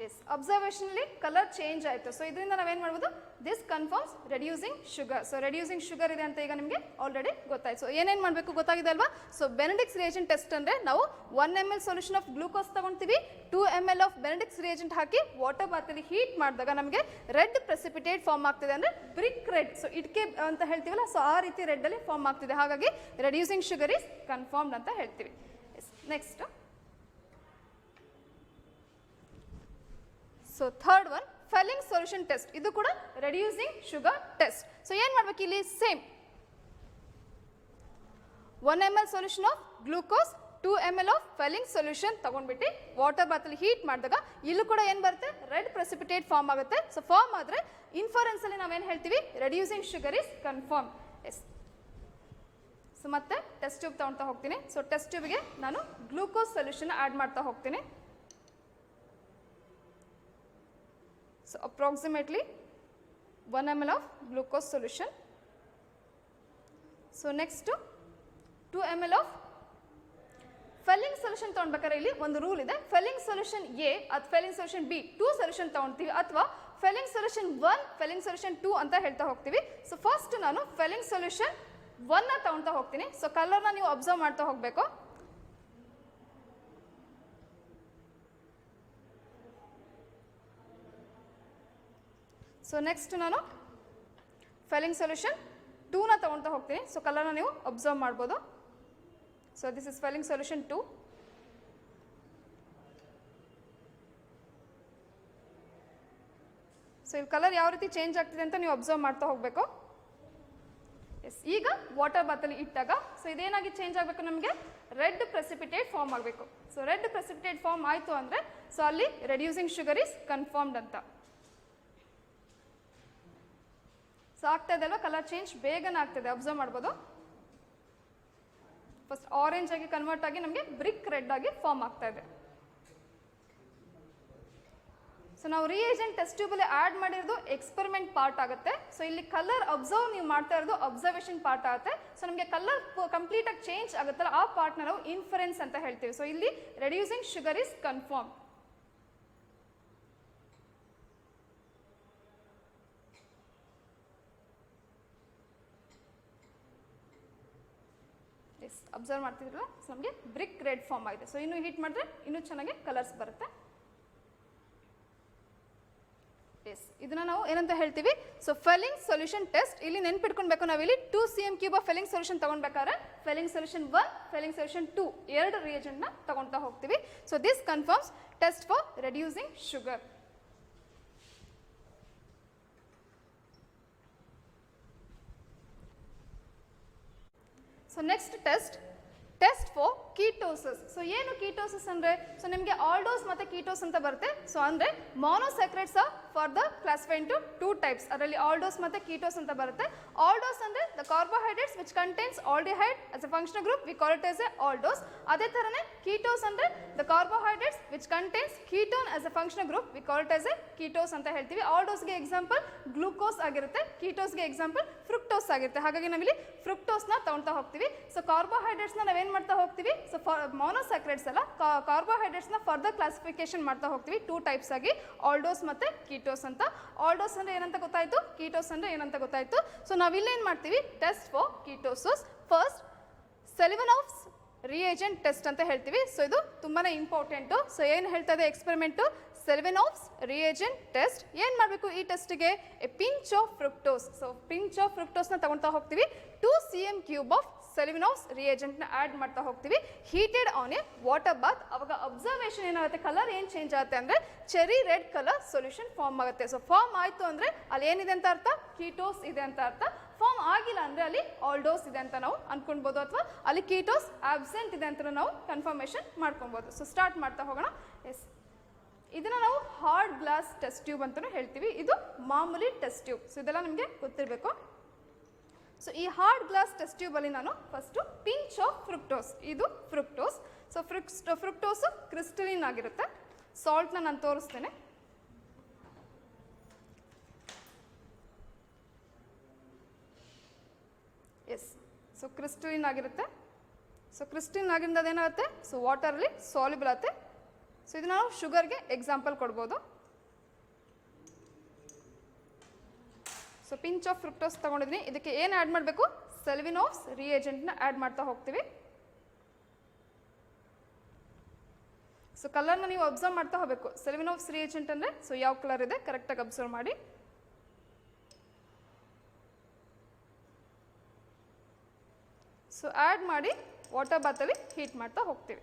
ಎಸ್, ಅಬ್ಸರ್ವೇಷನಲ್ಲಿ ಕಲರ್ ಚೇಂಜ್ ಆಯಿತು. ಸೊ ಇದರಿಂದ ನಾವೇನು ಮಾಡ್ಬೋದು, this confirms reducing sugar. So reducing sugar ಇದೆ ಅಂತ ಈಗ ನಿಮಗೆ ಆಲ್ರೆಡಿ ಗೊತ್ತಾಯ್ತು. ಸೊ ಏನೇನು ಮಾಡಬೇಕು ಗೊತ್ತಾಗಿದೆ ಅಲ್ವಾ. ಸೊ ಬೆನೆಡಿಕ್ಸ್ ರಿಯೇಜೆಂಟ್ ಟೆಸ್ಟ್ ಅಂದರೆ ನಾವು 1 ml ಸೊಲ್ಯೂಷನ್ ಆಫ್ ಗ್ಲೂಕೋಸ್ ತಗೊಳ್ತೀವಿ, 2 ml ಆಫ್ ಬೆನೆಡಿಕ್ಸ್ ರಿಯೇಜೆಂಟ್ ಹಾಕಿ ವಾಟರ್ ಬಾತಲ್ಲಿ ಹೀಟ್ ಮಾಡಿದಾಗ ನಮಗೆ ರೆಡ್ ಪ್ರೆಸಿಪಿಟೇಟ್ ಫಾರ್ಮ್ ಆಗ್ತಿದೆ, ಅಂದರೆ ಬ್ರಿಕ್ ರೆಡ್. ಸೊ ಇಟ್ಕೆ ಅಂತ ಹೇಳ್ತೀವಲ್ಲ, ಸೊ ಆ ರೀತಿ ರೆಡ್ಡಲ್ಲಿ ಫಾರ್ಮ್ ಆಗ್ತಿದೆ. ಹಾಗಾಗಿ ರೆಡ್ಯೂಸಿಂಗ್ ಶುಗರ್ ಈಸ್ ಕನ್ಫರ್ಮ್ಡ್ ಅಂತ ಹೇಳ್ತೀವಿ. Yes, next. So third one Fehling solution test. ಇದು ಕೂಡ ರೆಡ್ಯೂಸಿಂಗ್ ಶುಗರ್ ಟೆಸ್ಟ್. ಸೊ ಏನು ಮಾಡ್ಬೇಕು ಇಲ್ಲಿ, same 1 ml solution of glucose, 2 ml of Fehling solution ತಗೊಂಡ್ಬಿಟ್ಟು ವಾಟರ್ ಬಾತಲ್ಲಿ ಹೀಟ್ ಮಾಡಿದಾಗ ಇಲ್ಲೂ ಕೂಡ ಏನು ಬರುತ್ತೆ, ರೆಡ್ ಪ್ರೆಸಿಪಿಟೇಟ್ ಫಾರ್ಮ್ ಆಗುತ್ತೆ. ಸೊ ಫಾರ್ಮ್ ಆದರೆ ಇನ್ಫರೆನ್ಸ್ ಅಲ್ಲಿ ನಾವೇನು ಹೇಳ್ತೀವಿ, reducing sugar is confirm. Yes, so ಮತ್ತೆ ಟೆಸ್ಟ್ ಟ್ಯೂಬ್ ತಗೊಳ್ತಾ ಹೋಗ್ತೀನಿ. ಸೊ ಟೆಸ್ಟ್ ಟ್ಯೂಬ್ಗೆ ನಾನು ಗ್ಲೂಕೋಸ್ ಸೊಲ್ಯೂಷನ್ ಆ್ಯಡ್ ಮಾಡ್ತಾ ಹೋಗ್ತೀನಿ. So approximately 1 ml of glucose solution. So next 2 ml of felling solution ತೊಗೊಳ್ಬೇಕಾದ್ರೆ ಇಲ್ಲಿ ಒಂದು ರೂಲ್ ಇದೆ. ಫೆಲ್ಲಿಂಗ್ ಸೊಲ್ಯೂಷನ್ ಎ ಅಥವಾ ಫೆಲ್ಲಿಂಗ್ ಸೊಲ್ಯೂಷನ್ ಬಿ, 2 ಸೊಲ್ಯೂಷನ್ ತೊಗೊಳ್ತೀವಿ, ಅಥವಾ ಫೆಲ್ಲಿಂಗ್ ಸೊಲ್ಯೂಷನ್ 1, ಫೆಲ್ಲಿಂಗ್ ಸೊಲ್ಯೂಷನ್ 2 ಅಂತ ಹೇಳ್ತಾ ಹೋಗ್ತೀವಿ. ಸೊ ಫಸ್ಟ್ ನಾನು ಫೆಲ್ಲಿಂಗ್ ಸೊಲ್ಯೂಷನ್ 1 ತಗೊಳ್ತಾ ಹೋಗ್ತೀನಿ. ಸೊ ಕಲರ್ನ ನೀವು ಅಬ್ಸರ್ವ್ ಮಾಡ್ತಾ ಹೋಗಬೇಕು. ಸೊ ನೆಕ್ಸ್ಟ್ ನಾನು ಫೆಲ್ಲಿಂಗ್ ಸೊಲ್ಯೂಷನ್ 2 ತಗೊಳ್ತಾ ಹೋಗ್ತೀನಿ. ಸೊ ಕಲರ್ನ ನೀವು ಅಬ್ಸರ್ವ್ ಮಾಡ್ಬೋದು. So this is Fehling solution 2. So ಇಲ್ಲಿ ಕಲರ್ ಯಾವ ರೀತಿ ಚೇಂಜ್ ಆಗ್ತಿದೆ ಅಂತ ನೀವು ಅಬ್ಸರ್ವ್ ಮಾಡ್ತಾ ಹೋಗಬೇಕು. ಎಸ್, ಈಗ ವಾಟರ್ ಬಾತಲ್ಲಿ ಇಟ್ಟಾಗ ಸೊ ಇದೇನಾಗಿ ಚೇಂಜ್ ಆಗಬೇಕು, ನಮಗೆ ರೆಡ್ ಪ್ರೆಸಿಪಿಟೇಟ್ ಫಾರ್ಮ್ ಆಗಬೇಕು. ಸೊ ರೆಡ್ ಪ್ರೆಸಿಪಿಟೇಟ್ ಫಾರ್ಮ್ ಆಯಿತು ಅಂದರೆ ಸೊ ಅಲ್ಲಿ ರೆಡ್ಯೂಸಿಂಗ್ ಶುಗರ್ ಈಸ್ ಕನ್ಫರ್ಮ್ಡ್ ಅಂತ. ಸೊ ಆಗ್ತಾ ಇದೆ ಅಲ್ವಾ, ಕಲರ್ ಚೇಂಜ್ ಬೇಗನೆ ಆಗ್ತದೆ, ಅಬ್ಸರ್ವ್ ಮಾಡ್ಬೋದು. ಫಸ್ಟ್ ಆರೆಂಜ್ ಆಗಿ ಕನ್ವರ್ಟ್ ಆಗಿ ನಮಗೆ ಬ್ರಿಕ್ ರೆಡ್ ಆಗಿ ಫಾರ್ಮ್ ಆಗ್ತಾ ಇದೆ. ಸೊ ನಾವು ರಿಯೇಜೆಂಟ್ ಟೆಸ್ಟ್ ಟ್ಯೂಬಲ್ಲಿ ಆ್ಯಡ್ ಮಾಡಿರೋದು ಎಕ್ಸ್ಪೆರಿಮೆಂಟ್ ಪಾರ್ಟ್ ಆಗುತ್ತೆ. ಸೊ ಇಲ್ಲಿ ಕಲರ್ ಅಬ್ಸರ್ವ್ ನೀವು ಮಾಡ್ತಾ ಇರೋದು ಅಬ್ಸರ್ವೇಷನ್ ಪಾರ್ಟ್ ಆಗುತ್ತೆ. ಸೊ ನಮಗೆ ಕಲರ್ ಕಂಪ್ಲೀಟಾಗಿ ಚೇಂಜ್ ಆಗುತ್ತಲ್ಲ, ಆ ಪಾರ್ಟ್ನ ನಾವು ಇನ್ಫರೆನ್ಸ್ ಅಂತ ಹೇಳ್ತೀವಿ. ಸೊ ಇಲ್ಲಿ reducing sugar is confirm. Yes, observe ಮಾಡ್ತಿದ್ರಲ್ಲ, ಸೊ ನಮಗೆ ಬ್ರಿಕ್ ರೆಡ್ ಫಾರ್ಮ್ ಆಗಿದೆ. ಸೊ ಇನ್ನೂ ಹೀಟ್ ಮಾಡಿದ್ರೆ ಇನ್ನೂ ಚೆನ್ನಾಗಿ ಕಲರ್ಸ್ ಬರುತ್ತೆ. ಎಸ್, ಇದನ್ನ ನಾವು ಏನಂತ ಹೇಳ್ತೀವಿ, ಸೊ ಫೆಲ್ಲಿಂಗ್ ಸೊಲ್ಯೂಷನ್ ಟೆಸ್ಟ್. ಇಲ್ಲಿ ನೆನ್ಪಿಟ್ಕೊಳ್ಬೇಕು, ನಾವಿಲ್ಲಿ 2 cm³ ಆಫ್ ಫೆಲ್ಲಿಂಗ್ ಸೊಲ್ಯೂಷನ್ ತಗೊಳ್ಬೇಕಾದ್ರೆ ಫೆಲ್ಲಿಂಗ್ ಸೊಲ್ಯೂಷನ್ 1, ಫೆಲ್ಲಿಂಗ್ ಸೊಲ್ಯೂಷನ್ 2 ಎರಡು ರಿಯೇಜೆಂಟ್ನ ತಗೊಳ್ತಾ ಹೋಗ್ತೀವಿ. So this confirms test for reducing sugar. So next test for ketosis. So ಏನು ಕೀಟೋಸಿಸ್ ಅಂದರೆ, ಸೊ ನಿಮಗೆ ಆಲ್ಡೋಸ್ ಮತ್ತು ಕೀಟೋಸ್ ಅಂತ ಬರುತ್ತೆ. ಸೊ ಅಂದರೆ monosaccharides are for the classify into 2 types. ಅದರಲ್ಲಿ ಆಲ್ಡೋಸ್ ಮತ್ತು ಕೀಟೋಸ್ ಅಂತ ಬರುತ್ತೆ. ಆಲ್ಡೋಸ್ ಅಂದರೆ the carbohydrates which contains aldehyde as a functional group, we call it as a aldose. ಅದೇ ಥರನೇ ಕೀಟೋಸ್ ಅಂದರೆ the carbohydrates which contains ketone as a functional group, we call it as a ketose ಅಂತ ಹೇಳ್ತೀವಿ. ಆಲ್ಡೋಸ್ಗೆ ಎಕ್ಸಾಂಪಲ್ ಗ್ಲೂಕೋಸ್ ಆಗಿರುತ್ತೆ, ಕೀಟೋಸ್ಗೆ ಎಕ್ಸಾಂಪಲ್ ಫ್ರುಕ್ಟೋಸ್ ಆಗಿರುತ್ತೆ. ಹಾಗಾಗಿ ನಾವಿಲ್ಲಿ ಫ್ರುಕ್ಟೋಸ್ನ ತಗೊಳ್ತಾ ಹೋಗ್ತೀವಿ. ಸೊ ಕಾರ್ಬೋಹೈಡ್ರೇಟ್ಸ್ನ ನಾವೇನು ಮಾಡ್ತಾ ಹೋಗ್ತೀವಿ, ಸೊ ಮಾನೋಸ್ಯಾಕ್ರೈಡ್ಸ್ ಅಲ್ಲ, ಕಾರ್ಬೋಹೈಡ್ರೇಟ್ಸ್ನ ಫರ್ದರ್ ಕ್ಲಾಸಿಫಿಕೇಶನ್ ಮಾಡ್ತಾ ಹೋಗ್ತೀವಿ 2 ಟೈಪ್ಸ್ ಆಗಿ, ಆಲ್ಡೋಸ್ ಮತ್ತು ಕೀಟೋಸ್ ಅಂತ. ಆಲ್ಡೋಸ್ ಅಂದರೆ ಏನಂತ ಗೊತ್ತಾಯಿತು, ಕೀಟೋಸ್ ಅಂದರೆ ಏನಂತ ಗೊತ್ತಾಯಿತು. ಸೊ ನಾವಿಲ್ಲೇನು ಮಾಡ್ತೀವಿ, test for ketosis. First Seliwanoff's reagent test ಅಂತ ಹೇಳ್ತೀವಿ. ಸೊ ಇದು ತುಂಬಾ ಇಂಪಾರ್ಟೆಂಟು. ಸೊ ಏನು ಹೇಳ್ತಾ ಇದೆ ಎಕ್ಸ್ಪೆರಿಮೆಂಟು, ಸೆಲಿವನೋವ್ಸ್ ರಿಯೇಜೆಂಟ್ ಟೆಸ್ಟ್. ಏನು ಮಾಡಬೇಕು ಈ ಟೆಸ್ಟಿಗೆ, a pinch of fructose. So pinch of ಫ್ರುಕ್ಟೋಸ್ನ ತಗೊಳ್ತಾ ಹೋಗ್ತೀವಿ. 2 cm³ ಆಫ್ ಸೆಲಿವನೋವ್ಸ್ ರಿಯೇಜೆಂಟ್ನ ಆ್ಯಡ್ ಮಾಡ್ತಾ ಹೋಗ್ತೀವಿ. Heated on a water bath. ಅವಾಗ ಅಬ್ಸರ್ವೇಷನ್ ಏನಾಗುತ್ತೆ, ಕಲರ್ ಏನು ಚೇಂಜ್ ಆಗುತ್ತೆ ಅಂದರೆ cherry red colour solution form ಆಗುತ್ತೆ. ಸೊ ಫಾರ್ಮ್ ಆಯಿತು ಅಂದರೆ ಅಲ್ಲಿ ಏನಿದೆ ಅಂತ ಅರ್ಥ, ಕೀಟೋಸ್ ಇದೆ ಅಂತ ಅರ್ಥ. ಫಾರ್ಮ್ ಆಗಿಲ್ಲ ಅಂದರೆ ಅಲ್ಲಿ ಆಲ್ಡೋಸ್ ಇದೆ ಅಂತ ನಾವು ಅಂದ್ಕೊಳ್ಬೋದು, ಅಥವಾ ಅಲ್ಲಿ ಕೀಟೋಸ್ ಆಬ್ಸೆಂಟ್ ಇದೆ ಅಂತ ನಾವು ಕನ್ಫರ್ಮೇಷನ್ ಮಾಡ್ಕೊಬೋದು. ಸೊ ಸ್ಟಾರ್ಟ್ ಮಾಡ್ತಾ ಹೋಗೋಣ. ಎಸ್, ಇದನ್ನು ನಾವು ಹಾರ್ಡ್ ಗ್ಲಾಸ್ ಟೆಸ್ಟ್ ಟ್ಯೂಬ್ ಅಂತಲೂ ಹೇಳ್ತೀವಿ. ಇದು ಮಾಮೂಲಿ ಟೆಸ್ಟ್ ಟ್ಯೂಬ್. ಸೊ ಇದೆಲ್ಲ ನಿಮಗೆ ಗೊತ್ತಿರಬೇಕು. ಸೊ ಈ ಹಾರ್ಡ್ ಗ್ಲಾಸ್ ಟೆಸ್ಟ್ ಟ್ಯೂಬಲ್ಲಿ ನಾನು ಫಸ್ಟು ಪಿಂಚ್ ಆಫ್ ಫ್ರುಕ್ಟೋಸ್, ಇದು ಫ್ರುಕ್ಟೋಸ್. ಸೊ ಫ್ರುಕ್ಟೋಸು ಕ್ರಿಸ್ಟಲಿನ್ ಆಗಿರುತ್ತೆ. ಸಾಲ್ಟ್ನ ನಾನು ತೋರಿಸ್ತೇನೆ. ಎಸ್, ಸೊ ಕ್ರಿಸ್ಟಲಿನ್ ಆಗಿರುತ್ತೆ. ಸೊ ಕ್ರಿಸ್ಟಲಿನ್ ಆಗಿರೋದು ಅದೇನಾಗುತ್ತೆ, ಸೊ ವಾಟರಲ್ಲಿ ಸಾಲ್ಯುಬಲ್ ಆಗುತ್ತೆ. ಸೊ ಇದು ನಾವು ಶುಗರ್ಗೆ ಎಕ್ಸಾಂಪಲ್ ಕೊಡ್ಬೋದು. ಸೊ ಪಿಂಚ್ ಆಫ್ ಫ್ರುಕ್ಟೋಸ್ ತೊಗೊಂಡಿದ್ದೀನಿ. ಇದಕ್ಕೆ ಏನು ಆ್ಯಡ್ ಮಾಡಬೇಕು, ಸೆಲ್ವಿನೋವ್ಸ್ ರಿಯೇಜೆಂಟ್ನ ಆ್ಯಡ್ ಮಾಡ್ತಾ ಹೋಗ್ತೀವಿ. ಸೊ ಕಲರ್ನ ನೀವು ಅಬ್ಸರ್ವ್ ಮಾಡ್ತಾ ಹೋಗಬೇಕು. ಸೆಲ್ವಿನೋವ್ಸ್ ರಿಯೇಜೆಂಟ್ ಅಂದರೆ ಸೊ ಯಾವ ಕಲರ್ ಇದೆ ಕರೆಕ್ಟಾಗಿ ಅಬ್ಸರ್ವ್ ಮಾಡಿ. ಸೊ ಆ್ಯಡ್ ಮಾಡಿ ವಾಟರ್ ಬಾತಲ್ಲಿ ಹೀಟ್ ಮಾಡ್ತಾ ಹೋಗ್ತೀವಿ.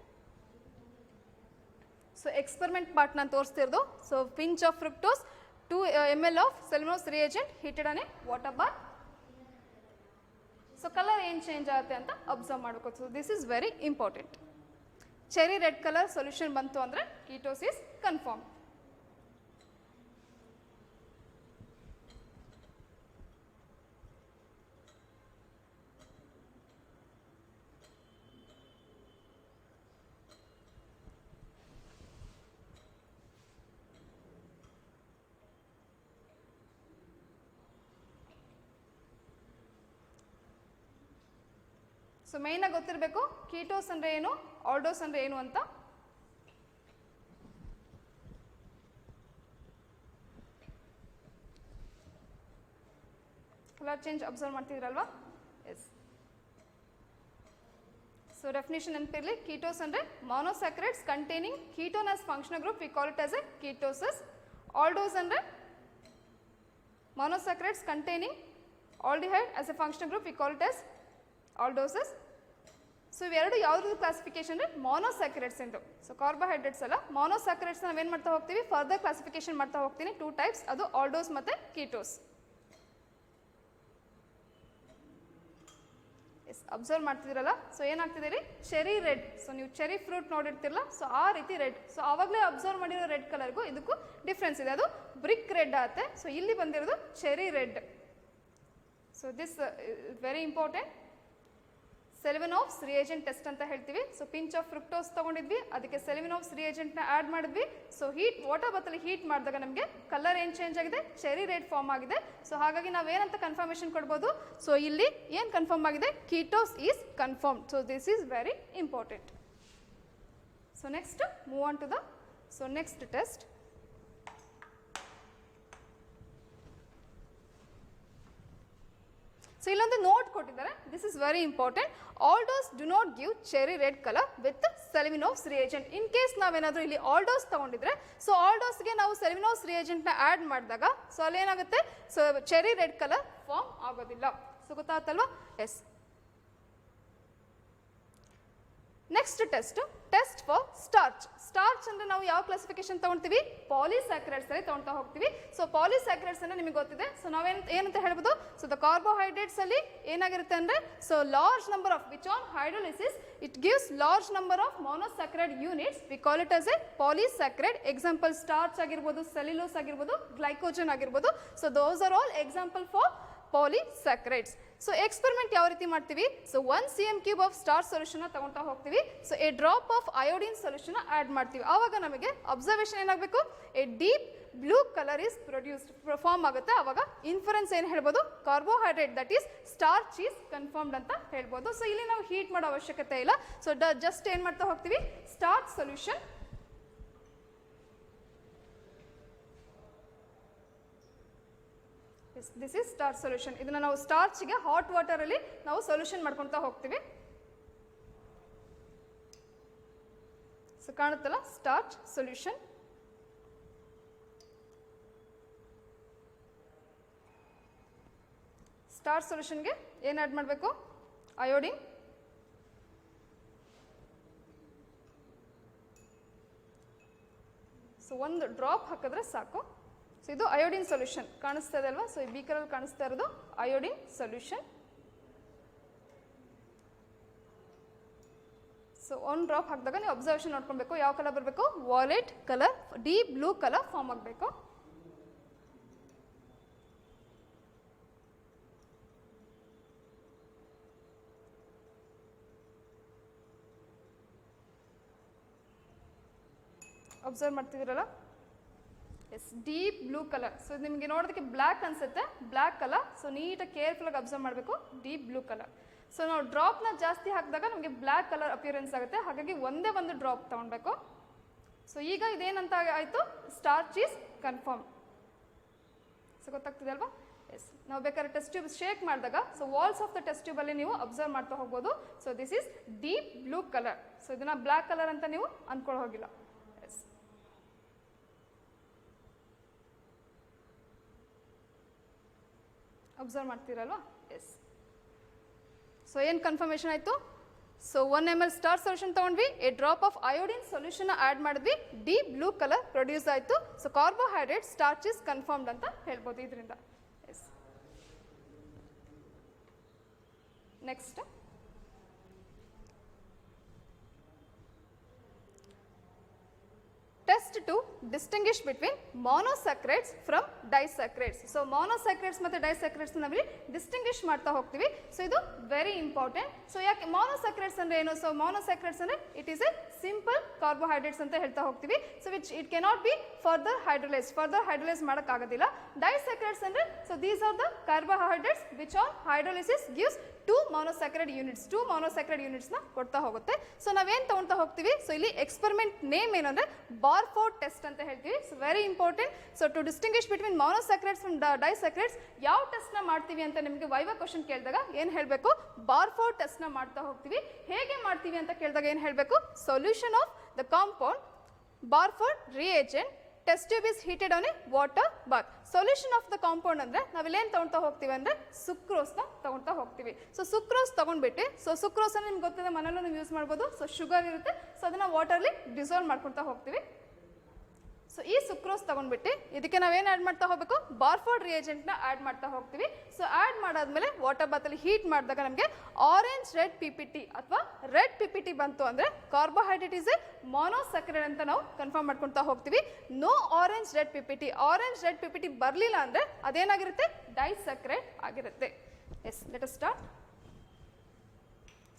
ಸೊ ಎಕ್ಸ್ಪೆರಿಮೆಂಟ್ ಪಾರ್ಟ್ ನಾನು ತೋರಿಸ್ತಿರೋದು. So pinch of fructose, 2 ml of Seliwanoff's reagent heated on a water bath. So colour ಏನು ಚೇಂಜ್ ಆಗುತ್ತೆ ಅಂತ ಅಬ್ಸರ್ವ್ ಮಾಡಬೇಕು. So this is very important. Cherry red colour solution ಬಂತು ಅಂದರೆ ಕೀಟೋಸಿಸ್ ಕನ್ಫರ್ಮ್. ಸೊ ಮೇಯ್ನಾಗಿ ಗೊತ್ತಿರಬೇಕು ಕೀಟೋಸ್ ಅಂದರೆ ಏನು, ಆಲ್ಡೋಸ್ ಅಂದರೆ ಏನು ಅಂತ. ಕಲರ್ ಚೇಂಜ್ ಅಬ್ಸರ್ವ್ ಮಾಡ್ತಿದ್ರಲ್ವಾ? ಎಸ್. ಸೊ ಡೆಫಿನೇಷನ್ ನೆನಪಿರಲಿ, ಕೀಟೋಸ್ ಅಂದರೆ monosaccharides containing ketone as functional group, we call it as a ketosis. Aldose ಅಂದರೆ monosaccharides containing aldehyde as a functional group, we call it as aldoses. So ಇವೆರಡು ಯಾವ್ದು ಕ್ಲಾಸಿಫಿಕೇಶನ್ ಅಂದರೆ ಮೊನೋಸ್ಯಾಕರೈಡ್ಸ್ ಎಂದು. ಸೊ ಕಾರ್ಬೋಹೈಡ್ರೇಟ್ಸ್ ಅಲ್ಲ, ಮೊನೋಸ್ಯಾಕರೈಡ್ಸ್ ನಾವೇನು ಮಾಡ್ತಾ ಹೋಗ್ತೀವಿ, ಫರ್ದರ್ ಕ್ಲಾಸಿಫಿಕೇಶನ್ ಮಾಡ್ತಾ ಹೋಗ್ತೀನಿ. 2 ಟೈಪ್ಸ್, ಅದು ಆಲ್ಡೋಸ್ ಮತ್ತು ಕೀಟೋಸ್. ಎಸ್, ಅಬ್ಸರ್ವ್ ಮಾಡ್ತಿದ್ದೀರಲ್ಲ. ಸೊ ಏನಾಗ್ತಿದ್ದೀರಿ, ಚೆರಿ ರೆಡ್. ಸೊ ನೀವು ಚೆರಿ ಫ್ರೂಟ್ ನೋಡಿರ್ತಿರಲ್ಲ, ಸೊ ಆ ರೀತಿ ರೆಡ್. ಸೊ ಆವಾಗಲೇ ಅಬ್ಸರ್ವ್ ಮಾಡಿರೋ ರೆಡ್ ಕಲರ್ಗೂ ಇದಕ್ಕೂ ಡಿಫ್ರೆನ್ಸ್ ಇದೆ, ಅದು ಬ್ರಿಕ್ ರೆಡ್ ಆಗುತ್ತೆ. ಸೊ ಇಲ್ಲಿ ಬಂದಿರೋದು cherry red. So this very important. Seliwanoff's reagent test ಅಂತ ಹೇಳ್ತೀವಿ. ಸೊ ಪಿಂಚ್ ಆಫ್ ಫ್ರುಕ್ಟೋಸ್ ತೊಗೊಂಡಿದ್ವಿ, ಅದಕ್ಕೆ ಸೆಲ್ವಿನೋವ್ಸ್ ರಿಯೇಜೆಂಟ್ನ ಆ್ಯಡ್ ಮಾಡಿದ್ವಿ. ಸೊ ವಾಟರ್ ಬಾತಲ್ಲಿ ಹೀಟ್ ಮಾಡಿದಾಗ ನಮಗೆ ಕಲರ್ ಏನು ಚೇಂಜ್ ಆಗಿದೆ, ಚೆರಿ ರೆಡ್ ಫಾರ್ಮ್ ಆಗಿದೆ. ಸೊ ಹಾಗಾಗಿ ನಾವೇನಂತ ಕನ್ಫರ್ಮೇಷನ್ ಕೊಡ್ಬೋದು, ಸೊ ಇಲ್ಲಿ ಏನು ಕನ್ಫರ್ಮ್ ಆಗಿದೆ, ketose is confirmed. So this is very important. So next move on to the next test. So ಇಲ್ಲೊಂದು ನೋಟ್ ಕೊಟ್ಟಿದ್ದಾರೆ, this is very important. Aldose do not give cherry red colour with Seliwanoff's reagent. In case ನಾವೇನಾದರೂ ಇಲ್ಲಿ ಆಲ್ಡೋಸ್ ತೊಗೊಂಡಿದ್ರೆ, ಸೊ ಆಲ್ಡೋಸ್ಗೆ ನಾವು ಸೆಲ್ವಿನೋವ್ಸ್ ರಿಯೇಜೆಂಟ್ನ ಆ್ಯಡ್ ಮಾಡಿದಾಗ ಸೊ ಅಲ್ಲೇನಾಗುತ್ತೆ, so cherry red colour form ಆಗೋದಿಲ್ಲ. ಸೊ ಗೊತ್ತಾಗ್ತಲ್ವಾ? Yes. Next test for starch. Starch ಅಂದರೆ ನಾವು ಯಾವ ಕ್ಲಾಸಿಫಿಕೇಶನ್ ತೊಗೊಳ್ತೀವಿ, ಪಾಲಿಸ್ಯಾಕರೈಡ್ಸ್ ಅಲ್ಲಿ ತೊಗೊಳ್ತಾ ಹೋಗ್ತೀವಿ. ಸೊ ಪಾಲಿಸ್ಯಾಕರೈಡ್ಸ್ ಅಂದರೆ ನಿಮಗೆ ಗೊತ್ತಿದೆ. ಸೊ ಏನಂತ ಹೇಳ್ಬೋದು, ಸೊ ದ ಕಾರ್ಬೋಹೈಡ್ರೇಟ್ಸ್ ಅಲ್ಲಿ ಏನಾಗಿರುತ್ತೆ ಅಂದರೆ, so large number of which on hydrolysis it gives large number of monosaccharide units, we call it as a polysaccharide. Example starch ಆಗಿರ್ಬೋದು, ಸೆಲ್ಯುಲೋಸ್ ಆಗಿರ್ಬೋದು, ಗ್ಲೈಕೋಜನ್ ಆಗಿರ್ಬೋದು. So those are all example for polysaccharides. So experiment ಯಾವ ರೀತಿ ಮಾಡ್ತೀವಿ, so 1 cm³ of starch solution ತಗೊಳ್ತಾ ಹೋಗ್ತೀವಿ. So a drop of iodine solution add ಮಾಡ್ತೀವಿ. ಆವಾಗ ನಮಗೆ ಅಬ್ಸರ್ವೇಷನ್ ಏನಾಗಬೇಕು, a deep blue colour is produced, form ಆಗುತ್ತೆ. ಆವಾಗ ಇನ್ಫರೆನ್ಸ್ ಏನು ಹೇಳ್ಬೋದು, carbohydrate that is starch is confirmed ಅಂತ ಹೇಳ್ಬೋದು. ಸೊ ಇಲ್ಲಿ ನಾವು ಹೀಟ್ ಮಾಡೋ ಅವಶ್ಯಕತೆ ಇಲ್ಲ. ಸೊ ಜಸ್ಟ್ ಏನು ಮಾಡ್ತಾ ಹೋಗ್ತೀವಿ, starch solution. This is starch solution. ಇದನ್ನು ನಾವು ಸ್ಟಾರ್ಚ್ಗೆ ಹಾಟ್ ವಾಟರಲ್ಲಿ ನಾವು ಸೊಲ್ಯೂಷನ್ ಮಾಡ್ಕೊತಾ ಹೋಗ್ತೀವಿ. ಸೊ ಕಾಣುತ್ತಲ್ಲ ಸ್ಟಾರ್ಚ್ ಸೊಲ್ಯೂಷನ್. ಸ್ಟಾರ್ಚ್ ಸೊಲ್ಯೂಷನ್ಗೆ ಏನು ಆ್ಯಡ್ ಮಾಡಬೇಕು, ಅಯೋಡಿನ್. ಸೊ 1 ಡ್ರಾಪ್ ಹಾಕಿದ್ರೆ ಸಾಕು. ಸೊ ಇದು ಅಯೋಡಿನ್ ಸೊಲ್ಯೂಷನ್ ಕಾಣಿಸ್ತಾ ಇದೆ ಅಲ್ವಾ. ಸೊ ಈ ಬೀಕರಲ್ಲಿ ಕಾಣಿಸ್ತಾ ಇರೋದು ಅಯೋಡಿನ್ ಸೊಲ್ಯೂಷನ್. ಸೊ 1 ಡ್ರಾಪ್ ಹಾಕಿದಾಗ ನೀವು ಅಬ್ಸರ್ವೇಷನ್ ನೋಡ್ಕೊಬೇಕು, ಯಾವ ಕಲರ್ ಬರಬೇಕು, violet colour, deep blue colour form ಆಗಬೇಕು. ಅಬ್ಸರ್ವ್ ಮಾಡ್ತಿದ್ದೀರಲ್ಲ, yes deep blue colour. So ನಿಮಗೆ ನೋಡೋದಕ್ಕೆ ಬ್ಲ್ಯಾಕ್ ಅನ್ಸುತ್ತೆ, ಬ್ಲ್ಯಾಕ್ ಕಲರ್. ಸೊ ನೀಟಾಗಿ ಕೇರ್ಫುಲ್ಲಾಗಿ ಅಬ್ಸರ್ವ್ ಮಾಡಬೇಕು, ಡೀಪ್ ಬ್ಲೂ ಕಲರ್. ಸೊ ನಾವು ಡ್ರಾಪ್ನ ಜಾಸ್ತಿ ಹಾಕಿದಾಗ ನಮಗೆ ಬ್ಲ್ಯಾಕ್ ಕಲರ್ ಅಪಿಯರೆನ್ಸ್ ಆಗುತ್ತೆ, ಹಾಗಾಗಿ ಒಂದೇ ಒಂದು ಡ್ರಾಪ್ ತೊಗೊಳ್ಬೇಕು. ಸೊ ಈಗ ಇದೇನಂತ ಆಯಿತು, ಸ್ಟಾರ್ಚ್ ಈಸ್ ಕನ್ಫರ್ಮ್. ಸೊ ಗೊತ್ತಾಗ್ತಿದೆ ಅಲ್ವಾ? ಎಸ್, ನಾವು ಬೇಕಾದ್ರೆ ಟೆಸ್ಟ್ ಟ್ಯೂಬ್ ಶೇಕ್ ಮಾಡಿದಾಗ so walls of the test ಟ್ಯೂಬಲ್ಲಿ ನೀವು ಅಬ್ಸರ್ವ್ ಮಾಡ್ತಾ ಹೋಗ್ಬೋದು. So this is deep blue colour. So ಇದನ್ನು ಬ್ಲ್ಯಾಕ್ ಕಲರ್ ಅಂತ ನೀವು ಅಂದ್ಕೊಳ್ಳೋ ಹೋಗಿಲ್ಲ. ಎಸ್, ಅಬ್ಸರ್ವ್ ಮಾಡ್ತೀರಲ್ವಾ? ಎಸ್. ಸೊ ಏನು ಕನ್ಫರ್ಮೇಷನ್ ಆಯಿತು? ಸೊ 1 ml ಸ್ಟಾರ್ ಸೊಲ್ಯೂಷನ್ ತೊಗೊಂಡ್ವಿ, a drop of iodine solution add ಮಾಡಿದ್ವಿ, ಡೀಪ್ ಬ್ಲೂ ಕಲರ್ ಪ್ರೊಡ್ಯೂಸ್ ಆಯಿತು. So carbohydrate starch is confirmed ಅಂತ ಹೇಳ್ಬೋದು ಇದರಿಂದ. Yes, next test to distinguish between monosaccharides from disaccharides. So monosaccharides ಮತ್ತು ಡೈಸ್ಯಾಕ್ರೈಡ್ಸ್ ನಾವಿಲ್ಲಿ ಡಿಸ್ಟಿಂಗ್ವಿಶ್ ಮಾಡ್ತಾ ಹೋಗ್ತೀವಿ. ಸೊ ಇದು ವೆರಿ ಇಂಪಾರ್ಟೆಂಟ್. ಸೊ ಯಾಕೆ ಮೊನೊಸ್ಯಾಕ್ರೈಡ್ಸ್ ಅಂದರೆ ಏನು? ಸೊ ಮೊನೊಸ್ಯಾಕ್ರೈಡ್ಸ್ ಅಂದರೆ it is a simple carbohydrates ಅಂತ ಹೇಳ್ತಾ ಹೋಗ್ತೀವಿ. So which it cannot be further hydrolyse ಮಾಡೋಕ್ಕಾಗೋದಿಲ್ಲ. ಡೈಸ್ಯಾಕ್ರೈಡ್ಸ್ ಅಂದರೆ so these are the carbohydrates which on hydrolysis gives 2 monosaccharide ಯೂನಿಟ್ಸ್ನ ಕೊಡ್ತಾ ಹೋಗುತ್ತೆ. ಸೊ ನಾವೇನು ತೊಗೊಳ್ತಾ ಹೋಗ್ತೀವಿ? ಸೊ ಇಲ್ಲಿ ಎಕ್ಸ್ಪೆರಿಮೆಂಟ್ ನೇಮ್ ಏನಂದರೆ ಬಾರ್ಫೋರ್ಡ್ ಟೆಸ್ಟ್ ಅಂತ ಹೇಳ್ತೀವಿ. So very important. So to distinguish between monosaccharides from disaccharides ಯಾವ ಟೆಸ್ಟ್ನ ಮಾಡ್ತೀವಿ ಅಂತ ನಿಮಗೆ ವೈವಾ ಕ್ವಶನ್ ಕೇಳಿದಾಗ ಏನು ಹೇಳಬೇಕು? ಬಾರ್ಫೋರ್ಡ್ ಟೆಸ್ಟ್ನ ಮಾಡ್ತಾ ಹೋಗ್ತೀವಿ. ಹೇಗೆ ಮಾಡ್ತೀವಿ ಅಂತ ಕೇಳಿದಾಗ ಏನು ಹೇಳಬೇಕು? Solution of the compound Barfoed reagent, test tube is heated on a water bath. Solution of the compound ಅಂದರೆ ನಾವಿಲ್ಲೇನು ತೊಗೊಳ್ತಾ ಹೋಗ್ತೀವಿ ಅಂದರೆ ಸುಕ್ರೋಸ್ನ ತೊಗೊಳ್ತಾ ಹೋಗ್ತೀವಿ. ಸೊ ಸುಕ್ರೋಸ್ ತೊಗೊಂಡ್ಬಿಟ್ಟು, ಸೊ ಸುಕ್ರೋಸ್ ಅಂದರೆ ನಿಮ್ಗೆ ಗೊತ್ತಿದೆ, ಮನೇಲೂ ನೀವು ಯೂಸ್ ಮಾಡ್ಬೋದು. ಸೊ ಶುಗರ್ ಇರುತ್ತೆ, ಸೊ ಅದನ್ನು ವಾಟರ್ಲಿ ಡಿಸಾಲ್ವ್ ಮಾಡ್ಕೊಳ್ತಾ ಹೋಗ್ತೀವಿ. ಸೊ ಈ ಸುಕ್ರೋಸ್ ತೊಗೊಂಡ್ಬಿಟ್ಟು ಇದಕ್ಕೆ ನಾವೇನು ಆ್ಯಡ್ ಮಾಡ್ತಾ ಹೋಗಬೇಕು? ಬಾರ್ಫೋರ್ಡ್ ರಿಯೇಜೆಂಟ್ನ ಆ್ಯಡ್ ಮಾಡ್ತಾ ಹೋಗ್ತೀವಿ. ಸೊ ಆ್ಯಡ್ ಮಾಡಾದ್ಮೇಲೆ ವಾಟರ್ ಬಾತಲ್ಲಿ ಹೀಟ್ ಮಾಡಿದಾಗ ನಮಗೆ ಆರೆಂಜ್ ರೆಡ್ PPT ಅಥವಾ ರೆಡ್ PPT ಬಂತು ಅಂದರೆ ಕಾರ್ಬೋಹೈಡ್ರೇಟ್ ಇಸ್ ಎ ಮೊನೊಸ್ಯಾಕ್ರೈಡ್ ಅಂತ ನಾವು ಕನ್ಫರ್ಮ್ ಮಾಡ್ಕೊಳ್ತಾ ಹೋಗ್ತೀವಿ. ನೋ ಆರೆಂಜ್ ರೆಡ್ PPT ಬರಲಿಲ್ಲ ಅಂದರೆ ಅದೇನಾಗಿರುತ್ತೆ? ಡೈಸ್ಯಾಕ್ರೈಡ್ ಆಗಿರುತ್ತೆ. Yes, let us start.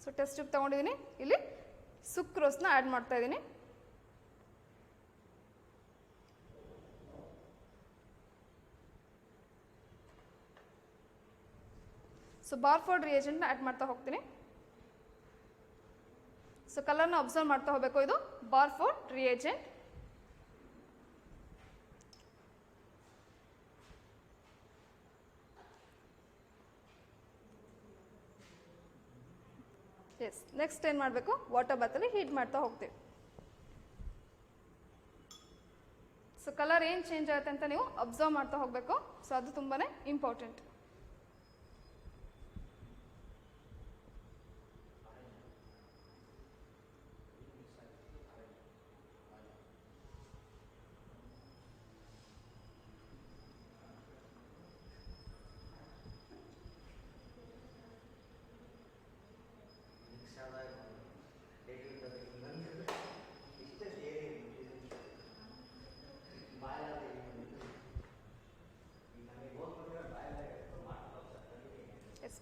So test tube ತೊಗೊಂಡಿದ್ದೀನಿ, ಇಲ್ಲಿ ಸುಕ್ರೋಸ್ನ ಆ್ಯಡ್ ಮಾಡ್ತಾ ಇದ್ದೀನಿ. ಸೊ ಬಾರ್ಫೋರ್ಡ್ ರಿಯೇಜೆಂಟ್ನ ಆ್ಯಡ್ ಮಾಡ್ತಾ ಹೋಗ್ತೀನಿ. ಸೊ ಕಲರ್ನ ಅಬ್ಸರ್ವ್ ಮಾಡ್ತಾ ಹೋಗಬೇಕು. ಇದು ಬಾರ್ಫೋರ್ಡ್ ರಿಯೇಜೆಂಟ್. ಎಸ್, ನೆಕ್ಸ್ಟ್ ಏನು ಮಾಡಬೇಕು? ವಾಟರ್ ಬಾತಲ್ಲಿ ಹೀಟ್ ಮಾಡ್ತಾ ಹೋಗ್ತೀವಿ. ಸೊ ಕಲರ್ ಏನು ಚೇಂಜ್ ಆಗುತ್ತೆ ಅಂತ ನೀವು ಅಬ್ಸರ್ವ್ ಮಾಡ್ತಾ ಹೋಗಬೇಕು. ಸೊ ಅದು ತುಂಬಾ ಇಂಪಾರ್ಟೆಂಟ್.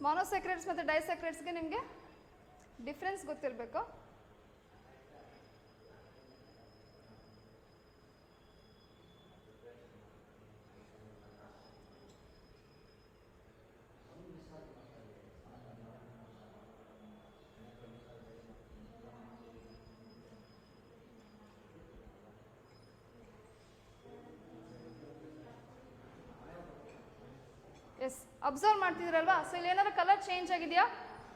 ಮೊನೊಸ್ಯಾಕ್ರೈಡ್ಸ್ ಮತ್ತು ಡೈಸ್ಯಾಕ್ರೈಡ್ಸ್ಗೆ ನಿಮಗೆ ಡಿಫ್ರೆನ್ಸ್ ಗೊತ್ತಿರಬೇಕು. S, observe ಮಾಡ್ತಿದ್ರಲ್ವಾ? ಸೊ ಇಲ್ಲಿ ಏನಾದ್ರು ಕಲರ್ ಚೇಂಜ್ ಆಗಿದೆಯಾ?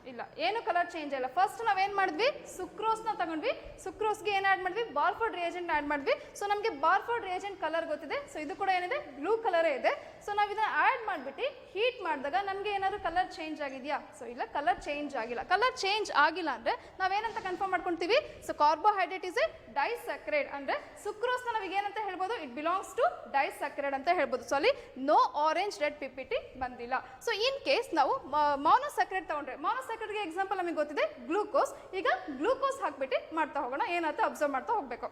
ಇಲ್ಲ, ಏನು ಕಲರ್ ಚೇಂಜ್ ಇಲ್ಲ. ಫಸ್ಟ್ ನಾವೇನು ಮಾಡಿದ್ವಿ? ಸುಕ್ರೋಸ್ನ ತಗೊಂಡ್ವಿ. ಸುಕ್ರೋಸ್ಗೆ ಏನು ಆ್ಯಡ್ ಮಾಡಿದ್ವಿ? ಬಾರ್ಫೋರ್ಡ್ ರಿಯೇಜೆಂಟ್ ಆ್ಯಡ್ ಮಾಡಿದ್ವಿ. ಸೊ ನಮಗೆ ಬಾರ್ಫೋರ್ಡ್ ರಿಯೇಜೆಂಟ್ ಕಲರ್ ಗೊತ್ತಿದೆ. ಸೊ ಇದು ಕೂಡ ಏನಿದೆ? ಬ್ಲೂ ಕಲರೇ ಇದೆ. ಸೊ ಸೊ ನಾವು ಇದನ್ನ ಆ್ಯಡ್ ಮಾಡಿಬಿಟ್ಟು ಹೀಟ್ ಮಾಡಿದಾಗ ನಮಗೆ ಏನಾದರೂ ಕಲರ್ ಚೇಂಜ್ ಆಗಿದೆಯಾ? ಸೊ ಇಲ್ಲ, ಕಲರ್ ಚೇಂಜ್ ಆಗಿಲ್ಲ. ಕಲರ್ ಚೇಂಜ್ ಆಗಿಲ್ಲ ಅಂದರೆ ನಾವೇನಂತ ಕನ್ಫರ್ಮ್ ಮಾಡ್ಕೊಳ್ತೀವಿ? ಸೊ ಕಾರ್ಬೋಹೈಡ್ರೇಟ್ ಇಸ್ ಎ ಡೈಸ್ಯಾಕ್ರೈಡ್, ಅಂದರೆ ಸುಕ್ರೋಸ್ನ ನಾವೀಗ ಏನಂತ ಹೇಳ್ಬೋದು? ಇಟ್ ಬಿಲಾಂಗ್ಸ್ ಟು ಡೈಸ್ಯಾಕ್ರೈಡ್ ಅಂತ ಹೇಳ್ಬೋದು. ಸೊ ಅಲ್ಲಿ ನೋ ಆರೆಂಜ್ ರೆಡ್ PPT ಬಂದಿಲ್ಲ. ಸೊ ಇನ್ ಕೇಸ್ ನಾವು ಮಾನೋಸ್ಯಾಕ್ರೈಡ್ ತಗೊಂಡ್ರೆ, ಮಾನೋಸ್ಯಾಕ್ರೈಡ್ಗೆ ಎಕ್ಸಾಂಪಲ್ ನಮಗೆ ಗೊತ್ತಿದೆ ಗ್ಲೂಕೋಸ್. ಈಗ ಗ್ಲೂಕೋಸ್ ಹಾಕ್ಬಿಟ್ಟು ಮಾಡ್ತಾ ಹೋಗೋಣ, ಏನಾಯ್ತು ಅಬ್ಸರ್ವ್ ಮಾಡ್ತಾ ಹೋಗಬೇಕು.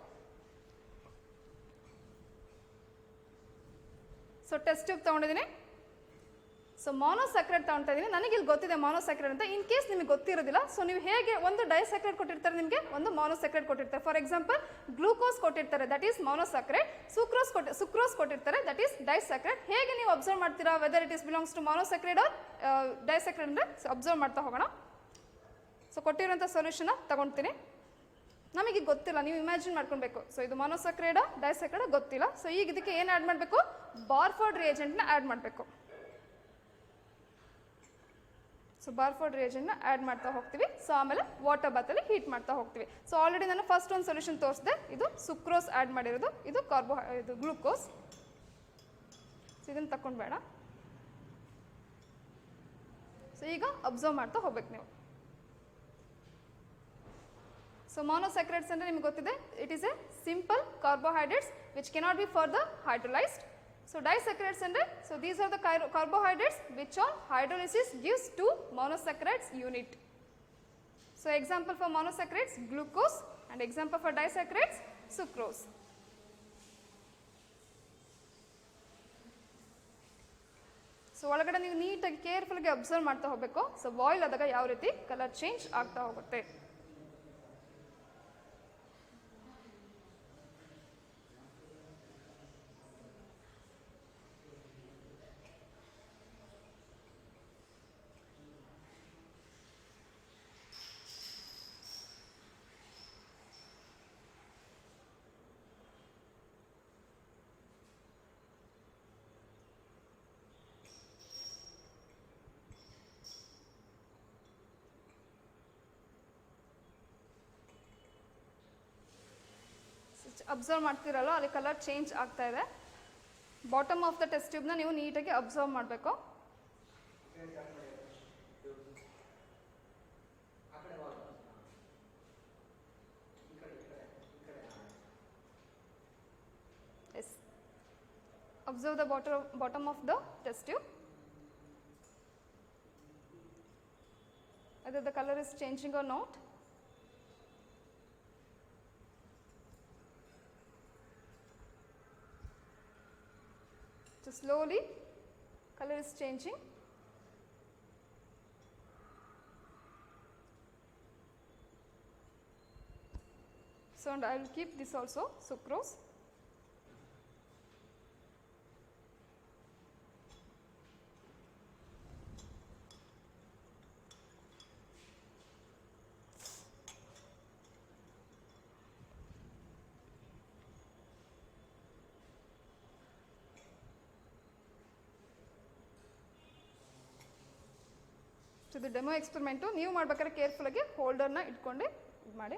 ಸೊ ಟೆಸ್ಟ್ ಟ್ಯೂಬ್ ತೊಗೊಂಡಿದ್ದೀನಿ. ಸೊ ಮಾನೋಸ್ಯಾಕ್ರೈಡ್ ತೊಗೊಳ್ತಾ ಇದ್ದೀನಿ. ನನಗೆ ಇಲ್ಲಿ ಗೊತ್ತಿದೆ ಮಾನೋಸ್ಯಾಕ್ರೈಡ್ ಅಂತ. ಇನ್ ಕೇಸ್ ನಿಮಗೆ ಗೊತ್ತಿರೋದಿಲ್ಲ, ಸೊ ನೀವು ಹೇಗೆ ಒಂದು ಡೈಸ್ಯಾಕ್ರೈಡ್ ಕೊಟ್ಟಿರ್ತಾರೆ, ನಿಮಗೆ ಒಂದು ಮಾನೋಸ್ಯಾಕ್ರೈಡ್ ಕೊಟ್ಟಿರ್ತಾರೆ. ಫಾರ್ ಎಕ್ಸಾಂಪಲ್ ಗ್ಲೂಕೋಸ್ ಕೊಟ್ಟಿರ್ತಾರೆ, ದಟ್ ಈಸ್ ಮಾನೋಸ್ಯಾಕ್ರೈಡ್. ಸುಕ್ರೋಸ್ ಕೊಟ್ಟಿರ್ತಾರೆ, ದಟ್ ಈಸ್ ಡೈಸ್ಯಾಕ್ರೈಡ್. ಹೇಗೆ ನೀವು ಅಬ್ಸರ್ವ್ ಮಾಡ್ತೀರಾ whether it is belongs to monosaccharide or disaccharide ಅಂದರೆ ಅಬ್ಸರ್ವ್ ಮಾಡ್ತಾ ಹೋಗೋಣ. ಸೊ ಕೊಟ್ಟಿರೋಂಥ ಸೊಲ್ಯೂಷನ್ನ ತಗೊಳ್ತೀನಿ. ನಮಗೆ ಗೊತ್ತಿಲ್ಲ, ನೀವು ಇಮ್ಯಾಜಿನ್ ಮಾಡ್ಕೊಳ್ಬೇಕು. ಸೊ ಇದು ಮಾನೋಸ್ಯಾಕ್ರೈಡ್ ಡೈಸ್ಯಾಕ್ರೈಡ್ ಗೊತ್ತಿಲ್ಲ. ಸೊ ಈಗ ಇದಕ್ಕೆ ಏನು ಆ್ಯಡ್ ಮಾಡಬೇಕು? ಬಾರ್ಫೋರ್ಡ್ ರಿಯೇಜೆಂಟ್ನ ಆ್ಯಡ್ ಮಾಡಬೇಕು. ಸೊ ಬಾರ್ಫೋರ್ಡ್ ರಿಯೇಜೆಂಟ್ನ ಆ್ಯಡ್ ಮಾಡ್ತಾ ಹೋಗ್ತೀವಿ. ಸೊ ಆಮೇಲೆ ವಾಟರ್ ಬಾತಲ್ಲಿ ಹೀಟ್ ಮಾಡ್ತಾ ಹೋಗ್ತೀವಿ. ಸೊ ಆಲ್ರೆಡಿ ನಾನು ಫಸ್ಟ್ ಒಂದು ಸೊಲ್ಯೂಷನ್ ತೋರಿಸಿದೆ, ಇದು ಸುಕ್ರೋಸ್ ಆ್ಯಡ್ ಮಾಡಿರೋದು, ಇದು ಇದು ಗ್ಲೂಕೋಸ್. ಸೊ ಇದನ್ನು ತಗೊಂಡ್ಬೇಡ. ಸೊ ಈಗ ಅಬ್ಸರ್ವ್ ಮಾಡ್ತಾ ಹೋಗ್ಬೇಕು ನೀವು. ಸೊ monosaccharides ಅಂದರೆ ನಿಮಗೆ ಗೊತ್ತಿದೆ, it is a simple carbohydrates which cannot be further hydrolysed. So disaccharides ಅಂದರೆ, so these are the carbohydrates which on hydrolysis gives two monosaccharides unit. So example for monosaccharides glucose and example for disaccharides sucrose. So ಒಳಗಡೆ ನೀವು ನೀಟಾಗಿ ಕೇರ್ಫುಲ್ಗೆ ಅಬ್ಸರ್ವ್ ಮಾಡ್ತಾ ಹೋಗಬೇಕು. ಸೊ ಬಾಯ್ಲ್ ಆದಾಗ ಯಾವ ರೀತಿ ಕಲರ್ ಚೇಂಜ್ ಆಗ್ತಾ ಹೋಗುತ್ತೆ. ಅಬ್ಸರ್ವ್ ಮಾಡ್ತಿರಲ್ಲ, ಅಲ್ಲಿ ಕಲರ್ ಚೇಂಜ್ ಆಗ್ತಾ ಇದೆ. ಬಾಟಮ್ ಆಫ್ ದ ಟೆಸ್ಟ್ ಟ್ಯೂಬ್ನ ನೀವು ನೀಟಾಗಿ ಅಬ್ಸರ್ವ್ ಮಾಡಬೇಕು. Yes, observe the bottom of the test tube. whether the color is changing or not. So slowly color is changing. So and I will keep this also sucrose. ಇದು ಡೆಮೋ ಎಕ್ಸ್ಪೆರಿಮೆಂಟು. ನೀವು ಮಾಡ್ಬೇಕಾದ್ರೆ ಕೇರ್ಫುಲ್ಲಾಗಿ ಹೋಲ್ಡರ್ನ ಇಟ್ಕೊಂಡು ಇದು ಮಾಡಿ.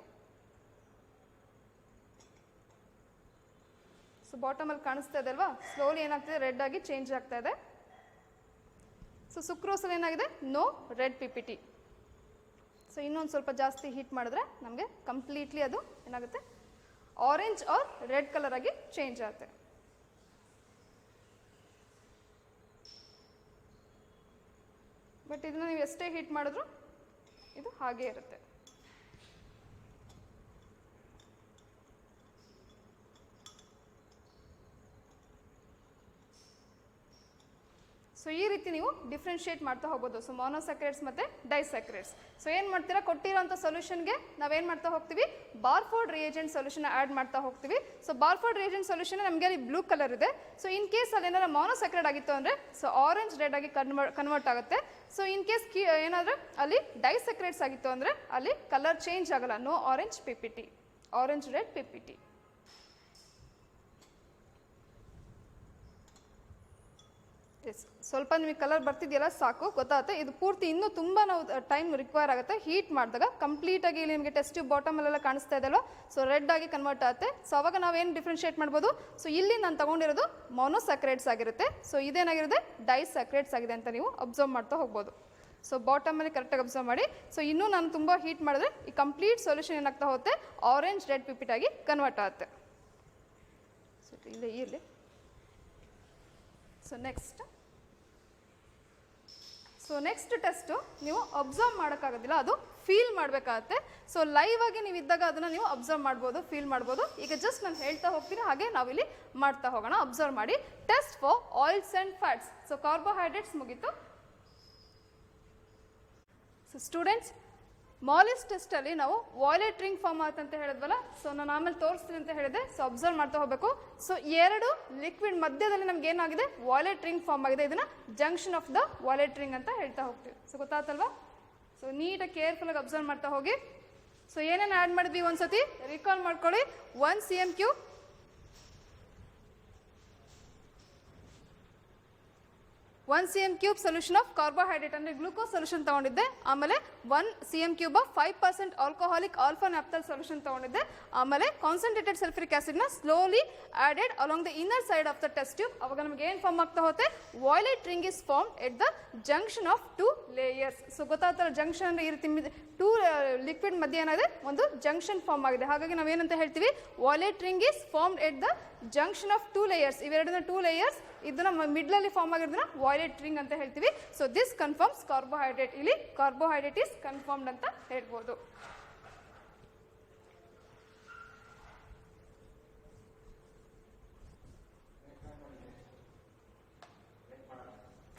ಸೊ ಬಾಟಮಲ್ಲಿ ಕಾಣಿಸ್ತಾ ಇದೆ ಅಲ್ವಾ, ಸ್ಲೋಲಿ ಏನಾಗ್ತಿದೆ, ರೆಡ್ ಆಗಿ ಚೇಂಜ್ ಆಗ್ತಾ ಇದೆ. ಸೊ ಸುಕ್ರೋಸಲ್ಲಿ ಏನಾಗಿದೆ, ನೋ ರೆಡ್ PPT. ಸೊ ಇನ್ನೊಂದು ಸ್ವಲ್ಪ ಜಾಸ್ತಿ ಹೀಟ್ ಮಾಡಿದ್ರೆ ನಮಗೆ ಕಂಪ್ಲೀಟ್ಲಿ ಅದು ಏನಾಗುತ್ತೆ, ಆರೆಂಜ್ ಆರ್ ರೆಡ್ ಕಲರ್ ಆಗಿ ಚೇಂಜ್ ಆಗುತ್ತೆ. ಬಟ್ ಇದನ್ನ ನೀವು ಎಷ್ಟೇ ಹೀಟ್ ಮಾಡಿದ್ರು ಇದು ಹಾಗೇ ಇರುತ್ತೆ. ಸೊ ಈ ರೀತಿ ನೀವು ಡಿಫ್ರೆನ್ಶಿಯೇಟ್ ಮಾಡ್ತಾ ಹೋಗ್ಬೋದು. ಸೊ ಮೊನೊಸ್ಯಾಕರೈಡ್ಸ್ ಮತ್ತು ಡೈಸ್ಯಾಕರೈಡ್ಸ್. ಸೊ ಏನು ಮಾಡ್ತೀರಾ, ಕೊಟ್ಟಿರೋಂಥ ಸೊಲ್ಯೂಷನ್ಗೆ ನಾವೇನು ಮಾಡ್ತಾ ಹೋಗ್ತೀವಿ, ಬಾರ್ಫೋರ್ಡ್ ರಿಯೇಜೆಂಟ್ ಸೊಲ್ಯೂಷನ್ ಆ್ಯಡ್ ಮಾಡ್ತಾ ಹೋಗ್ತೀವಿ. ಸೊ ಬಾರ್ಫೋರ್ಡ್ ರಿಯೇಜೆಂಟ್ ಸೊಲ್ಯೂಷನ್ ನಮಗೆ ಅಲ್ಲಿ ಬ್ಲೂ ಕಲರ್ ಇದೆ. ಸೊ ಇನ್ ಕೇಸ್ ಅದೇನಾರ ಮೊನೊಸ್ಯಾಕರೈಡ್ ಆಗಿತ್ತು ಅಂದರೆ ಸೊ ಆರೆಂಜ್ ರೆಡ್ ಆಗಿ ಕನ್ವರ್ಟ್ ಆಗುತ್ತೆ. ಸೊ ಇನ್ ಕೇಸ್ ಏನಾದರೂ ಅಲ್ಲಿ ಡೈಸ್ಯಾಕರೈಡ್ಸ್ ಆಗಿತ್ತು ಅಂದರೆ ಅಲ್ಲಿ ಕಲರ್ ಚೇಂಜ್ ಆಗಲ್ಲ, no orange PPT, orange red PPT. Yes, ಸ್ವಲ್ಪ ನಿಮಗೆ ಕಲರ್ ಬರ್ತಿದೆಯಲ್ಲ ಸಾಕು, ಗೊತ್ತಾಗುತ್ತೆ. ಇದು ಪೂರ್ತಿ ಇನ್ನೂ ತುಂಬ ನಾವು ಟೈಮ್ ರಿಕ್ವೈರ್ ಆಗುತ್ತೆ. ಹೀಟ್ ಮಾಡಿದಾಗ ಕಂಪ್ಲೀಟಾಗಿ ಇಲ್ಲಿ ನಿಮಗೆ ಟೆಸ್ಟ್ ಟ್ಯೂಬ್ ಬಾಟಮಲ್ಲೆಲ್ಲ ಕಾಣಿಸ್ತಾ ಇದೆಯಲ್ಲ, ಸೊ ರೆಡ್ ಆಗಿ ಕನ್ವರ್ಟ್ ಆಗುತ್ತೆ. ಸೊ ಅವಾಗ ನಾವೇನು ಡಿಫ್ರೆನ್ಷಿಯೇಟ್ ಮಾಡ್ಬೋದು, ಸೊ ಇಲ್ಲಿ ನಾನು ತೊಗೊಂಡಿರೋದು ಮೊನೋಸ್ಯಾಕ್ರೈಡ್ಸ್ ಆಗಿರುತ್ತೆ, ಸೊ ಇದೇನಾಗಿರುತ್ತೆ ಡೈಸ್ಯಾಕ್ರೈಡ್ಸ್ ಆಗಿದೆ ಅಂತ ನೀವು ಅಬ್ಸರ್ವ್ ಮಾಡ್ತಾ ಹೋಗ್ಬೋದು. ಸೊ ಬಾಟಮಲ್ಲಿ ಕರೆಕ್ಟಾಗಿ ಅಬ್ಸರ್ವ್ ಮಾಡಿ. ಸೊ ಇನ್ನೂ ನಾನು ತುಂಬ ಹೀಟ್ ಮಾಡಿದ್ರೆ ಈ ಕಂಪ್ಲೀಟ್ ಸೊಲ್ಯೂಷನ್ ಏನಾಗ್ತಾ ಹೋಗುತ್ತೆ, ಆರೆಂಜ್ ರೆಡ್ ಪಿಪಿಟ್ ಆಗಿ ಕನ್ವರ್ಟ್ ಆಗುತ್ತೆ. ಸೊ ಇಲ್ಲೇ ಇರಲಿ. ಸೊ ನೆಕ್ಸ್ಟ್ ಟೆಸ್ಟು ನೀವು ಅಬ್ಸರ್ವ್ ಮಾಡೋಕ್ಕಾಗೋದಿಲ್ಲ, ಅದು ಫೀಲ್ ಮಾಡಬೇಕಾಗತ್ತೆ. ಸೊ ಲೈವ್ ಆಗಿ ನೀವು ಇದ್ದಾಗ ಅದನ್ನು ನೀವು ಅಬ್ಸರ್ವ್ ಮಾಡ್ಬೋದು, ಫೀಲ್ ಮಾಡ್ಬೋದು. ಈಗ ಜಸ್ಟ್ ನಾನು ಹೇಳ್ತಾ ಹೋಗ್ತೀನಿ, ಹಾಗೆ ನಾವಿಲ್ಲಿ ಮಾಡ್ತಾ ಹೋಗೋಣ. ಅಬ್ಸರ್ವ್ ಮಾಡಿ. Test for oils and fats. So carbohydrates ಮುಗೀತು. ಸೊ ಸ್ಟೂಡೆಂಟ್ಸ್, ಮಾಲಿಸ್ ಟೆಸ್ಟಲ್ಲಿ ನಾವು ವಾಯ್ಲೆಟ್ ರಿಂಗ್ ಫಾರ್ಮ್ ಆಗುತ್ತೆ ಅಂತ ಹೇಳಿದ್ವಲ್ಲ, ಸೊ ನಾನು ಆಮೇಲೆ ತೋರಿಸ್ತೀನಿ ಅಂತ ಹೇಳಿದೆ. ಸೊ ಅಬ್ಸರ್ವ್ ಮಾಡ್ತಾ ಹೋಗಬೇಕು. ಸೊ ಎರಡು ಲಿಕ್ವಿಡ್ ಮಧ್ಯದಲ್ಲಿ ನಮ್ಗೆ ಏನಾಗಿದೆ, ವಾಯ್ಲೆಟ್ ರಿಂಗ್ ಫಾರ್ಮ್ ಆಗಿದೆ. ಇದನ್ನ junction of the violet ring ಅಂತ ಹೇಳ್ತಾ ಹೋಗ್ತೀವಿ. ಸೊ ಗೊತ್ತಾಗ್ತಲ್ವಾ? ಸೊ ನೀಟಾಗಿ ಕೇರ್ಫುಲ್ಲಾಗಿ ಅಬ್ಸರ್ವ್ ಮಾಡ್ತಾ ಹೋಗಿ. ಸೊ ಏನೇನು ಆ್ಯಡ್ ಮಾಡಿದ್ವಿ ಒಂದ್ಸತಿ ರಿಕಾಲ್ ಮಾಡ್ಕೊಳ್ಳಿ. 1 cm3 1 cm3 solution of carbohydrate ಅಂದರೆ ಗ್ಲೂಕೋಸ್ ಸೊಲ್ಯೂಷನ್ ತೊಗೊಂಡಿದ್ದೆ. ಆಮೇಲೆ 1 cm3 ಆಫ್ 5% ಆಲ್ಕೋಹಾಲಿಕ್ ಆಲ್ಫಾ ನ್ಯಾಪ್ಥಲ್ ಸೊಲ್ಯೂಷನ್ ತೊಗೊಂಡಿದ್ದೆ. ಆಮೇಲೆ ಕಾನ್ಸಂಟ್ರೇಟೆಡ್ ಸಲ್ಫ್ಯೂರಿಕ್ ಆಸಿಡ್ನ slowly added along the inner side of the test tube. ಅವಾಗ ನಮಗೆ ಏನು ಫಾರ್ಮ್ ಆಗ್ತಾ ಹೋಗುತ್ತೆ, violet ring is form at the junction of 2 layers. So ಗೊತ್ತಾಗ್ತಲ್ಲ, ಜಂಕ್ಷನ್ ಅಂದರೆ ಈ ರೀತಿ 2 ಲಿಕ್ವಿಡ್ ಮಧ್ಯೆ ಏನಾಗಿದೆ, ಒಂದು ಜಂಕ್ಷನ್ ಫಾರ್ಮ್ ಆಗಿದೆ. ಹಾಗಾಗಿ ನಾವೇನಂತ ಹೇಳ್ತೀವಿ, violet ring is formed at the junction of 2 layers. ಇವೆರಡನ್ನ 2 ಲೇಯರ್ಸ್ ಇದನ್ನ ಮಿಡ್ಲಲ್ಲಿ ಫಾರ್ಮ್ ಆಗಿರೋದನ್ನ ವಾಯ್ಲೆಟ್ ರಿಂಗ್ ಅಂತ ಹೇಳ್ತೀವಿ. So this confirms carbohydrate. ಇಲ್ಲಿ ಕಾರ್ಬೋಹೈಡ್ರೇಟ್ ಇಸ್ ಕನ್ಫರ್ಮ್ಡ್ ಅಂತ ಹೇಳ್ಬೋದು.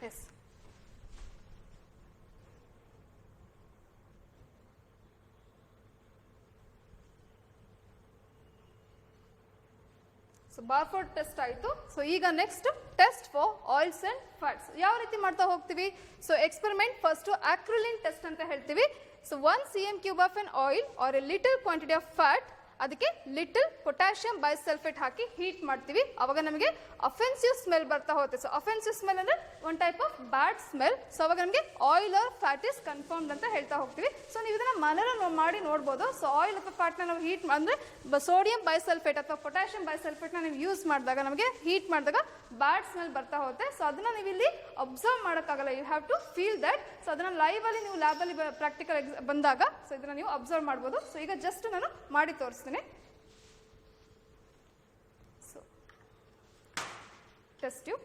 ಎಸ್, ಸೊ ಬಾರ್ಫೋರ್ಡ್ ಟೆಸ್ಟ್ ಆಯಿತು. ಸೊ ಈಗ next test for oils and fats. ಯಾವ ರೀತಿ ಮಾಡ್ತಾ ಹೋಗ್ತೀವಿ? So experiment first acrolein test ಅಂತ ಹೇಳ್ತೀವಿ. So 1 cm3 of an oil or a little quantity of fat, ಅದಕ್ಕೆ ಲಿಟಲ್ ಪೊಟ್ಯಾಷಿಯಂ ಬೈಸಲ್ಫೇಟ್ ಹಾಕಿ ಹೀಟ್ ಮಾಡ್ತೀವಿ. ಅವಾಗ ನಮಗೆ ಅಫೆನ್ಸಿವ್ ಸ್ಮೆಲ್ ಬರ್ತಾ ಹೋಗುತ್ತೆ. ಸೊ ಅಫೆನ್ಸಿವ್ ಸ್ಮೆಲ್ ಅಂದರೆ one type of bad smell. So ಅವಾಗ ನಮಗೆ oil or fat is confirmed ಅಂತ ಹೇಳ್ತಾ ಹೋಗ್ತೀವಿ. ಸೊ ನೀವು ಇದನ್ನು ಮನೇಲಿ ಮಾಡಿ ನೋಡ್ಬೋದು. ಸೊ ಆಯಿಲ್ ಅಥವಾ ಫ್ಯಾಟ್ನ ನಾವು ಹೀಟ್ ಅಂದರೆ ಸೋಡಿಯಂ ಬೈಸಲ್ಫೇಟ್ ಅಥವಾ ಪೊಟ್ಯಾಷಿಯಂ ಬೈಸಲ್ಫೇಟ್ನ ನೀವು ಯೂಸ್ ಮಾಡಿದಾಗ ನಮಗೆ ಹೀಟ್ ಮಾಡಿದಾಗ ಬ್ಯಾಡ್ ಸ್ಮೆಲ್ ಬರ್ತಾ ಹೋಗುತ್ತೆ. ಸೊ ಅದನ್ನು ನೀವು ಇಲ್ಲಿ ಅಬ್ಸರ್ವ್ ಮಾಡೋಕ್ಕಾಗಲ್ಲ, you have to feel that. So ಅದನ್ನು ಲೈವಲ್ಲಿ ನೀವು ಲ್ಯಾಬಲ್ಲಿ ಪ್ರಾಕ್ಟಿಕಲ್ ಬಂದಾಗ ಸೊ ಇದನ್ನು ನೀವು ಅಬ್ಸರ್ವ್ ಮಾಡ್ಬೋದು. ಸೊ ಈಗ ಜಸ್ಟ್ ನಾನು ಮಾಡಿ ತೋರಿಸ್ತೀನಿ. So test tube.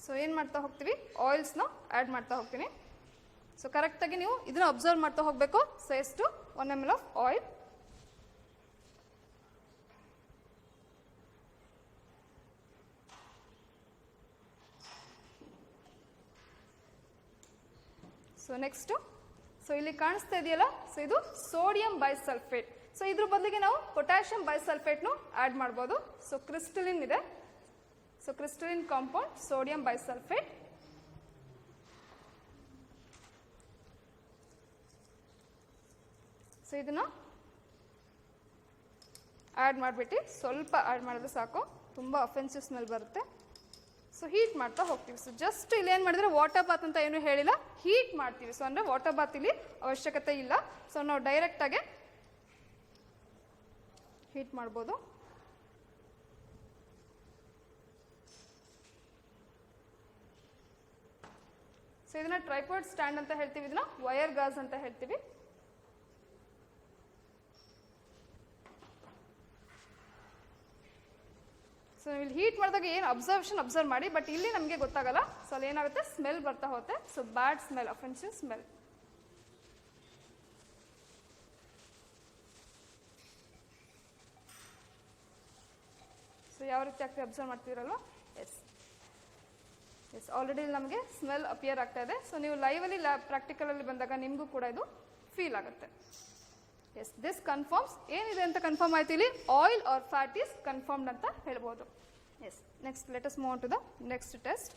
ಸೊ ಏನು ಮಾಡ್ತಾ ಹೋಗ್ತೀವಿ, ಆಯಿಲ್ಸ್ನ ಆ್ಯಡ್ ಮಾಡ್ತಾ ಹೋಗ್ತೀನಿ. ಸೊ ಕರೆಕ್ಟಾಗಿ ನೀವು ಇದನ್ನ ಅಬ್ಸರ್ವ್ ಮಾಡ್ತಾ ಹೋಗಬೇಕು. ಸೊ ಎಷ್ಟು 1 ml of oil. So next, so ಇಲ್ಲಿ ಕಾಣಿಸ್ತಾ ಇದೆಯಲ್ಲ, ಸೊ ಇದು ಸೋಡಿಯಂ ಬೈಸಲ್ಫೇಟ್. ಸೊ ಇದ್ರ ಬದಲಿಗೆ ನಾವು ಪೊಟ್ಯಾಷಿಯಂ ಬೈಸಲ್ಫೇಟ್ನು ಆ್ಯಡ್ ಮಾಡ್ಬೋದು. ಸೊ ಕ್ರಿಸ್ಟಲಿನ್ ಇದೆ. So crystalline compound sodium bisulphate. So ಇದನ್ನು ಆ್ಯಡ್ ಮಾಡಿಬಿಟ್ಟು ಸ್ವಲ್ಪ ಆ್ಯಡ್ ಮಾಡಿದ್ರೆ ಸಾಕು, ತುಂಬ ಅಫೆನ್ಸಿವ್ ಸ್ಮೆಲ್ ಬರುತ್ತೆ. ಸೊ ಹೀಟ್ ಮಾಡ್ತಾ ಹೋಗ್ತೀವಿ. ಸೊ ಜಸ್ಟ್ ಇಲ್ಲಿ ಏನು ಮಾಡಿದ್ರೆ ವಾಟರ್ ಬಾತ್ ಅಂತ ಏನು ಹೇಳಿಲ್ಲ, ಹೀಟ್ ಮಾಡ್ತೀವಿ. ಸೊ ಅಂದರೆ ವಾಟರ್ ಬಾತ್ ಇಲ್ಲಿ ಅವಶ್ಯಕತೆ ಇಲ್ಲ. ಸೊ ನಾವು ಡೈರೆಕ್ಟಾಗೆ ಹೀಟ್ ಮಾಡ್ಬೋದು. ಸೊ ಇದನ್ನ ಟ್ರೈಪಾಡ್ ಸ್ಟ್ಯಾಂಡ್ ಅಂತ ಹೇಳ್ತೀವಿ, ಇದನ್ನ ವೈರ್ ಗಾಜ್ ಅಂತ ಹೇಳ್ತೀವಿ. ಸೊ ಇಲ್ಲಿ ಹೀಟ್ ಮಾಡಿದಾಗ ಏನು ಅಬ್ಸರ್ವ್ ಮಾಡಿ, ಬಟ್ ಇಲ್ಲಿ ನಮಗೆ ಗೊತ್ತಾಗಲ್ಲ. ಸೊ ಅಲ್ಲಿ ಏನಾಗುತ್ತೆ, ಸ್ಮೆಲ್ ಬರ್ತಾ ಹೋಗುತ್ತೆ. So bad smell, offensive smell. So ಯಾವ ರೀತಿ ಆಗ್ತದೆ ಅಬ್ಸರ್ವ್ ಮಾಡ್ತೀರಲ್ವ? ಎಸ್ ಆಲ್ರೆಡಿ ನಮಗೆ ಸ್ಮೆಲ್ ಅಪಿಯರ್ ಆಗ್ತಾ ಇದೆ. ಸೊ ನೀವು ಲೈವಲ್ಲಿ ಪ್ರಾಕ್ಟಿಕಲಲ್ಲಿ ಬಂದಾಗ ನಿಮಗೂ ಕೂಡ ಇದು ಫೀಲ್ ಆಗುತ್ತೆ. Yes, this confirms. ಏನಿದೆ ಅಂತ ಕನ್ಫರ್ಮ್ ಆಯ್ತು, ಇಲ್ಲಿ oil or fat is confirmed ಅಂತ ಹೇಳ್ಬೋದು. Yes, next let us move on to the next test.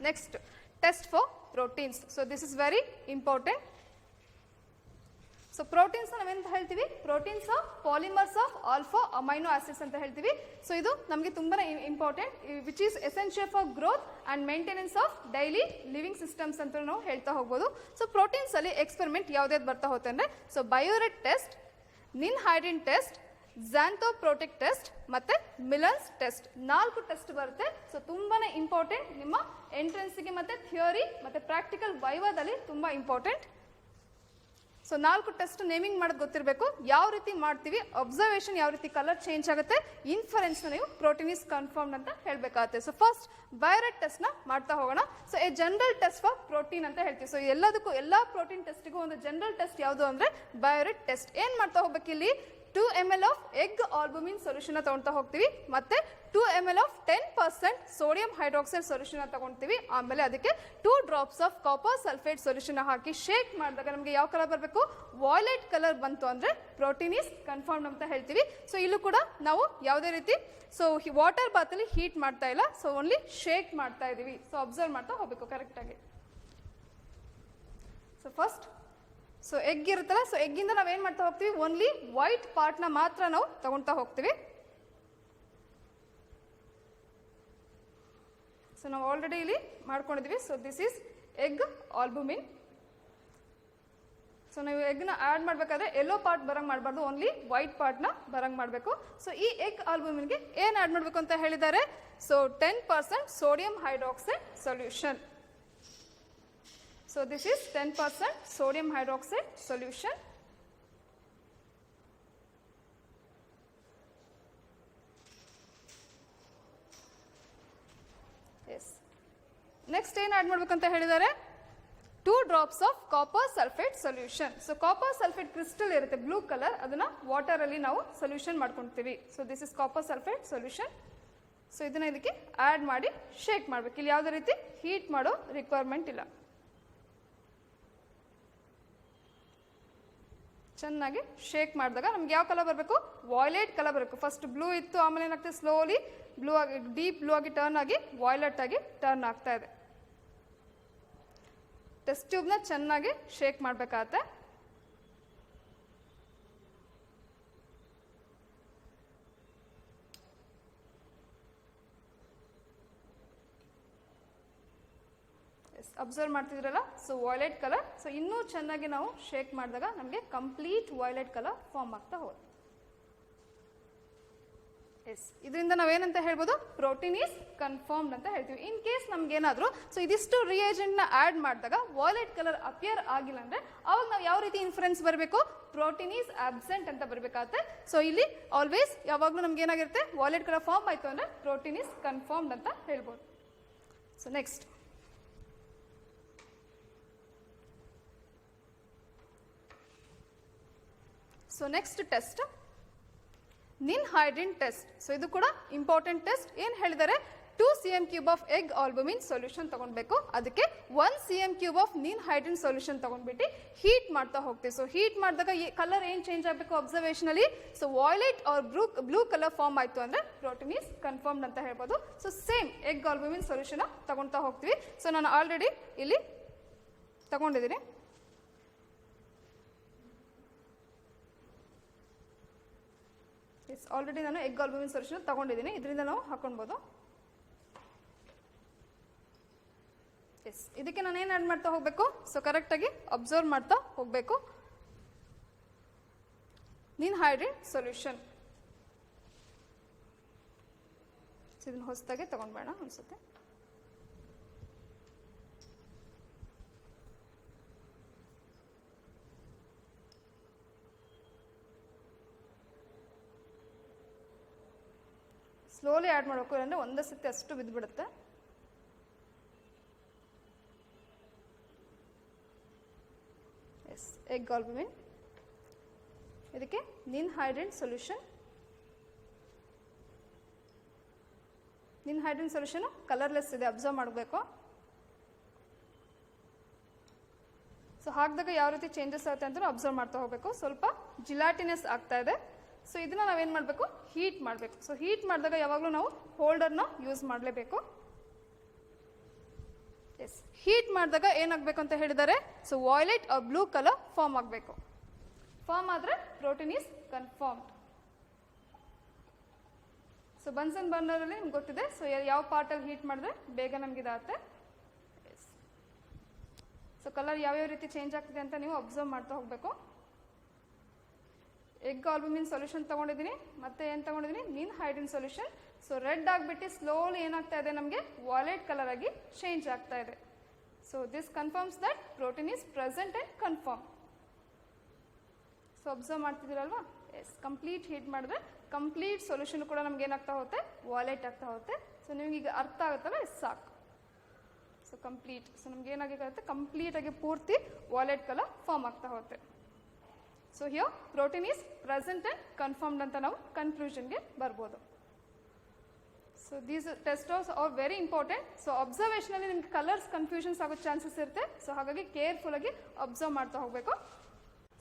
Next, test for proteins. So this is very important. So proteins ನಾವೇನಂತ ಹೇಳ್ತೀವಿ, proteins of polymers of alpha amino acids ಅಂತ ಹೇಳ್ತೀವಿ. ಸೊ ಇದು ನಮಗೆ ತುಂಬಾ important, which is essential for growth and maintenance of daily living systems ಅಂತ ನಾವು ಹೇಳ್ತಾ ಹೋಗ್ಬೋದು. ಸೊ ಪ್ರೋಟೀನ್ಸ್ ಅಲ್ಲಿ ಎಕ್ಸ್ಪೆರಿಮೆಂಟ್ ಯಾವ್ದಾವ್ದು ಬರ್ತಾ ಹೋಗುತ್ತೆ ಅಂದ್ರೆ, so ಬಯೋರೆಟ್ test, ninhydrin test, ಝಾಂಥೋಪ್ರೋಟಿಕ್ test ಮತ್ತೆ ಮಿಲನ್ಸ್ ಟೆಸ್ಟ್, 4 ಟೆಸ್ಟ್ ಬರುತ್ತೆ. ಸೊ ತುಂಬಾನೇ ಇಂಪಾರ್ಟೆಂಟ್, ನಿಮ್ಮ ಎಂಟ್ರೆನ್ಸ್ಗೆ ಮತ್ತೆ ಥಿಯರಿ ಮತ್ತೆ ಪ್ರಾಕ್ಟಿಕಲ್ ವೈವಾದಲ್ಲಿ ತುಂಬಾ ಇಂಪಾರ್ಟೆಂಟ್. ಸೊ 4 ಟೆಸ್ಟ್ ನೇಮಿಂಗ್ ಮಾಡೋದು ಗೊತ್ತಿರಬೇಕು. ಯಾವ ರೀತಿ ಮಾಡ್ತೀವಿ, ಅಬ್ಸರ್ವೇಷನ್ ಯಾವ ರೀತಿ ಕಲರ್ ಚೇಂಜ್ ಆಗುತ್ತೆ, ಇನ್ಫರೆನ್ಸ್ ನೀವು ಪ್ರೋಟೀನ್ ಇಸ್ ಕನ್ಫರ್ಮ್ಡ್ ಅಂತ ಹೇಳಬೇಕಾಗುತ್ತೆ. ಸೊ ಫಸ್ಟ್ ಬಯೋರೆಟ್ ಟೆಸ್ಟ್ ನ ಮಾಡ್ತಾ ಹೋಗೋಣ. So A general test for protein ಅಂತ ಹೇಳ್ತೀವಿ. ಸೊ ಎಲ್ಲದಕ್ಕೂ ಎಲ್ಲಾ ಪ್ರೋಟೀನ್ ಟೆಸ್ಟ್ಗೂ ಒಂದು ಜನರಲ್ ಟೆಸ್ಟ್ ಯಾವುದು ಅಂದ್ರೆ ಬಯೋರೆಟ್ ಟೆಸ್ಟ್. ಏನ್ ಮಾಡ್ತಾ ಹೋಗ್ಬೇಕು, ಇಲ್ಲಿ 2 ml of egg albumin solution ತಗೊಳ್ತಾ ಹೋಗ್ತೀವಿ, ಮತ್ತೆ 2 ml of 10% sodium hydroxide solution ತಗೊಳ್ತೀವಿ. ಆಮೇಲೆ ಅದಕ್ಕೆ 2 drops of copper sulphate solution ಹಾಕಿ ಶೇಕ್ ಮಾಡಿದಾಗ ನಮಗೆ ಯಾವ ಕಲರ್ ಬರಬೇಕು, ವಾಯ್ಲೆಟ್ ಕಲರ್ ಬಂತು ಅಂದ್ರೆ ಪ್ರೋಟೀನ್ ಇಸ್ ಕನ್ಫರ್ಮ್ಡ್ ಅಂತ ಹೇಳ್ತೀವಿ. ಸೊ ಇಲ್ಲೂ ಕೂಡ ನಾವು ಯಾವುದೇ ರೀತಿ ಸೊ ವಾಟರ್ ಬಾತ್ ಅಲ್ಲಿ ಹೀಟ್ ಮಾಡ್ತಾ ಇಲ್ಲ, ಸೊ ಓನ್ಲಿ ಶೇಕ್ ಮಾಡ್ತಾ ಇದೀವಿ. ಸೊ ಅಬ್ಸರ್ವ್ ಮಾಡ್ತಾ ಹೋಗ್ಬೇಕು ಕರೆಕ್ಟ್ ಆಗಿ. ಸೊ ಫಸ್ಟ್ ಸೊ ಎಗ್ ಇರುತ್ತಲ್ಲ, ಸೊ ಎಗ್ಗಿಂದ ನಾವೇನ್ ಮಾಡ್ತಾ ಹೋಗ್ತೀವಿ, ಓನ್ಲಿ ವೈಟ್ ಪಾರ್ಟ್ ನ ಮಾತ್ರ ನಾವು ತಗೊಳ್ತಾ ಹೋಗ್ತೀವಿ. ಸೊ ನಾವು ಆಲ್ರೆಡಿ ಇಲ್ಲಿ ಮಾಡ್ಕೊಂಡಿದ್ವಿ. So this is egg albumin. So ನೀವು ಎಗ್ ನ ಆಡ್ ಮಾಡ್ಬೇಕಾದ್ರೆ ಎಲ್ಲೋ ಪಾರ್ಟ್ ಬರಂಗ್ ಮಾಡಬಾರ್ದು, ಓನ್ಲಿ ವೈಟ್ ಪಾರ್ಟ್ ನ ಬರಂಗ್ ಮಾಡಬೇಕು. ಸೊ ಈ ಎಗ್ ಆಲ್ಬುಮಿನ್ಗೆ ಏನ್ ಆಡ್ ಮಾಡಬೇಕು ಅಂತ ಹೇಳಿದ್ದಾರೆ, so 10% sodium hydroxide solution. So this is 10% sodium hydroxide solution. Yes. Next ಏನು ಆಡ್ ಮಾಡಬೇಕು ಅಂತ ಹೇಳಿದ್ದಾರೆ, 2 drops of copper sulfate solution. So copper sulfate crystal ಇರುತ್ತೆ ಬ್ಲೂ ಕಲರ್, ಅದನ್ನ ವಾಟರ್ ಅಲ್ಲಿ ನಾವು ಸೊಲ್ಯೂಷನ್ ಮಾಡ್ಕೊಂತೀವಿ. So this is copper sulfate solution. So ಇದನ್ನ ಇದಕ್ಕೆ ಆಡ್ ಮಾಡಿ ಶೇಕ್ ಮಾಡಬೇಕು. ಇಲ್ಲಿ ಯಾವುದೇ ರೀತಿ ಹೀಟ್ ಮಾಡೋ ರಿಕ್ವೈರ್ಮೆಂಟ್ ಇಲ್ಲ. ಚೆನ್ನಾಗಿ ಶೇಕ್ ಮಾಡಿದಾಗ ನಮ್ಗೆ ಯಾವ ಕಲರ್ ಬರಬೇಕು, ವಾಯ್ಲೆಟ್ ಕಲರ್ ಬರಬೇಕು. ಫಸ್ಟ್ ಬ್ಲೂ ಇತ್ತು, ಆಮೇಲೆ ಏನಾಗ್ತದೆ ಸ್ಲೋಲಿ ಬ್ಲೂ ಆಗಿ ಡೀಪ್ ಬ್ಲೂ ಆಗಿ ಟರ್ನ್ ಆಗಿ ವಾಯ್ಲೆಟ್ ಆಗಿ ಟರ್ನ್ ಆಗ್ತಾ ಇದೆ. ಟೆಸ್ಟ್ ಟ್ಯೂಬ್ನ ಚೆನ್ನಾಗಿ ಶೇಕ್ ಮಾಡಬೇಕಾಗತ್ತೆ. ಅಬ್ಸರ್ವ್ ಮಾಡ್ತಿದ್ರಲ್ಲ, ಸೊ ವಾಯ್ಲೆಟ್ ಕಲರ್. ಸೊ ಇನ್ನೂ ಚೆನ್ನಾಗಿ ನಾವು ಶೇಕ್ ಮಾಡಿದಾಗ ನಮಗೆ ಕಂಪ್ಲೀಟ್ ವಾಯ್ಲೆಟ್ ಕಲರ್ ಫಾರ್ಮ್ ಆಗ್ತಾ ಹೋಗುತ್ತೆ. ಎಸ್, ಇದರಿಂದ ನಾವೇನಂತ ಹೇಳ್ಬೋದು, ಪ್ರೋಟೀನ್ ಈಸ್ ಕನ್ಫರ್ಮ್ಡ್ ಅಂತ ಹೇಳ್ತೀವಿ. ಇನ್ ಕೇಸ್ ನಮ್ಗೆ ಏನಾದ್ರು ಸೊ ಇದಿಷ್ಟು ರಿಯೇಜೆಂಟ್ ನ ಆಡ್ ಮಾಡಿದಾಗ ವಾಯ್ಲೆಟ್ ಕಲರ್ ಅಪಿಯರ್ ಆಗಿಲ್ಲ ಅಂದ್ರೆ ಅವಾಗ ನಾವು ಯಾವ ರೀತಿ ಇನ್ಫರೆನ್ಸ್ ಬರಬೇಕು, ಪ್ರೋಟೀನ್ ಈಸ್ ಆಬ್ಸೆಂಟ್ ಅಂತ ಬರಬೇಕಾಗುತ್ತೆ. ಸೊ ಇಲ್ಲಿ ಆಲ್ವೇಸ್ ಯಾವಾಗಲೂ ನಮ್ಗೆ ಏನಾಗಿರುತ್ತೆ, ವಾಯ್ಲೆಟ್ ಕಲರ್ ಫಾರ್ಮ್ ಆಯ್ತು ಅಂದ್ರೆ ಪ್ರೋಟೀನ್ ಈಸ್ ಕನ್ಫರ್ಮ್ಡ್ ಅಂತ ಹೇಳ್ಬೋದು. So next so next test ninhydrin test. So ಇದು ಕೂಡ ಇಂಪಾರ್ಟೆಂಟ್ ಟೆಸ್ಟ್. ಏನ್ ಹೇಳಿದ್ದಾರೆ, 2 cm³ of egg albumin solution ತಗೊಂಡ್ಬೇಕು, ಅದಕ್ಕೆ 1 cm³ ಆಫ್ ನಿನ್ಹೈಡ್ರಿನ್ ಸೊಲ್ಯೂಷನ್ ತಗೊಂಡ್ಬಿಟ್ಟು ಹೀಟ್ ಮಾಡ್ತಾ ಹೋಗ್ತೀವಿ. ಸೊ ಹೀಟ್ ಮಾಡಿದಾಗ ಕಲರ್ ಏನ್ ಚೇಂಜ್ ಆಗಬೇಕು ಅಬ್ಸರ್ವೇಷನ್ ಅಲ್ಲಿ, so violet or blue colour form ಆಯ್ತು ಅಂದ್ರೆ ಪ್ರೋಟೀನ್ ಈಸ್ ಕನ್ಫರ್ಮ್ಡ್ ಅಂತ ಹೇಳ್ಬೋದು. So same egg albumin solution ತಗೊಳ್ತಾ ಹೋಗ್ತೀವಿ. ಸೊ ನಾನು ಆಲ್ರೆಡಿ ಇಲ್ಲಿ ತಗೊಂಡಿದ್ದೀನಿ. ಆಲ್ರೆಡಿ ನಾನು ಎಗ್ ಆಲ್ಬುಮಿನ್ ಸೊಲ್ಯೂಷನ್ ತಗೊಂಡಿದ್ದೀನಿ, ಇದರಿಂದ ನಾವು ಹಾಕೊಳ್ಬೋದು. ಎಸ್, ಇದಕ್ಕೆ ನಾನು ಏನು ಆಡ್ ಮಾಡ್ತಾ ಹೋಗಬೇಕು, ಸೊ ಕರೆಕ್ಟಾಗಿ ಅಬ್ಸರ್ವ್ ಮಾಡ್ತಾ ಹೋಗಬೇಕು. ನಿನ್ಹೈಡ್ರಿನ್ ಸೊಲ್ಯೂಷನ್ ಇದನ್ನು ಹೊಸದಾಗೆ ತಗೊಂಡ್ಬೇಡ ಅನ್ಸುತ್ತೆ. ಸ್ಲೋಲಿ ಆ್ಯಡ್ ಮಾಡಬೇಕು, ಅಂದರೆ ಒಂದೇ ಸತಿ ಅಷ್ಟು ಬಿದ್ದುಬಿಡುತ್ತೆ. ಎಸ್, ಎಗ್ ಆಲ್ಬುಮಿನ್, ಇದಕ್ಕೆ ನಿನ್ಹೈಡ್ರಿನ್ ಸೊಲ್ಯೂಷನ್. ನಿನ್ಹೈಡ್ರಿನ್ ಸೊಲ್ಯೂಷನ್ ಕಲರ್ಲೆಸ್ ಇದೆ, ಅಬ್ಸರ್ವ್ ಮಾಡಬೇಕು. ಸೊ ಹಾಕಿದಾಗ ಯಾವ ರೀತಿ ಚೇಂಜಸ್ ಆಗುತ್ತೆ ಅಂತ ಅಬ್ಸರ್ವ್ ಮಾಡ್ತಾ ಹೋಗಬೇಕು. ಸ್ವಲ್ಪ ಜಿಲಾಟಿನಸ್ ಆಗ್ತಾ ಇದೆ. ಸೊ ಇದನ್ನ ನಾವೇನು ಮಾಡಬೇಕು, ಹೀಟ್ ಮಾಡಬೇಕು. ಸೊ ಹೀಟ್ ಮಾಡಿದಾಗ ಯಾವಾಗಲೂ ನಾವು ಹೋಲ್ಡರ್ನ ಯೂಸ್ ಮಾಡಲೇಬೇಕು. ಎಸ್, ಹೀಟ್ ಮಾಡಿದಾಗ ಏನಾಗಬೇಕು ಅಂತ ಹೇಳಿದ್ದಾರೆ, so violet blue colour form ಆಗಬೇಕು. ಫಾರ್ಮ್ ಆದರೆ protein is confirmed. So Bunsen ಬರ್ನರಲ್ಲಿ ನಿಮ್ಗೆ ಗೊತ್ತಿದೆ. ಸೊ ಯಾವ ಪಾರ್ಟಲ್ಲಿ ಹೀಟ್ ಮಾಡಿದ್ರೆ ಬೇಗ ನಮ್ಗೆ ಇದಾಗುತ್ತೆ. ಸೊ ಕಲರ್ ಯಾವ್ಯಾವ ರೀತಿ ಚೇಂಜ್ ಆಗ್ತಿದೆ ಅಂತ ನೀವು ಅಬ್ಸರ್ವ್ ಮಾಡ್ತಾ ಹೋಗಬೇಕು. ಎಗ್ ಆಲ್ಬುಮಿನ್ ಸೊಲ್ಯೂಷನ್ ತೊಗೊಂಡಿದ್ದೀನಿ, ಮತ್ತೆ ಏನು ತೊಗೊಂಡಿದ್ದೀನಿ, ninhydrin solution. So red ಆಗಿಬಿಟ್ಟು ಸ್ಲೋಲಿ ಏನಾಗ್ತಾ ಇದೆ, ನಮಗೆ ವಾಲೆಟ್ ಕಲರ್ ಆಗಿ ಚೇಂಜ್ ಆಗ್ತಾ ಇದೆ. So this confirms that protein is present and confirm. So observe ಮಾಡ್ತಿದ್ದೀರಲ್ವಾ? ಎಸ್, ಕಂಪ್ಲೀಟ್ ಹೀಟ್ ಮಾಡಿದ್ರೆ ಕಂಪ್ಲೀಟ್ ಸೊಲ್ಯೂಷನ್ ಕೂಡ ನಮ್ಗೆ ಏನಾಗ್ತಾ ಹೋಗುತ್ತೆ, ವಾಲೆಟ್ ಆಗ್ತಾ ಹೋಗುತ್ತೆ. ಸೊ ನಿಮ್ಗೆ ಈಗ ಅರ್ಥ ಆಗುತ್ತಲ್ಲ, ಎಸ್ ಸಾಕು. ಸೊ ಕಂಪ್ಲೀಟ್, ಸೊ ನಮ್ಗೆ ಏನಾಗುತ್ತೆ, ಕಂಪ್ಲೀಟಾಗಿ ಪೂರ್ತಿ ವಾಲೆಟ್ ಕಲರ್ ಫಾರ್ಮ್ ಆಗ್ತಾ ಹೋಗುತ್ತೆ. So here protein is present and confirmed ಅಂತ ನಾವು ಕನ್ಕ್ಲೂಷನ್ಗೆ ಬರ್ಬೋದು. So these test are very important. So ಅಬ್ಸರ್ವೇಷನಲ್ಲಿ ನಿಮ್ಗೆ ಕಲರ್ಸ್ ಕನ್ಫ್ಯೂಷನ್ಸ್ ಆಗೋ ಚಾನ್ಸಸ್ ಇರುತ್ತೆ. ಸೊ ಹಾಗಾಗಿ ಕೇರ್ಫುಲ್ಲಾಗಿ ಅಬ್ಸರ್ವ್ ಮಾಡ್ತಾ ಹೋಗಬೇಕು.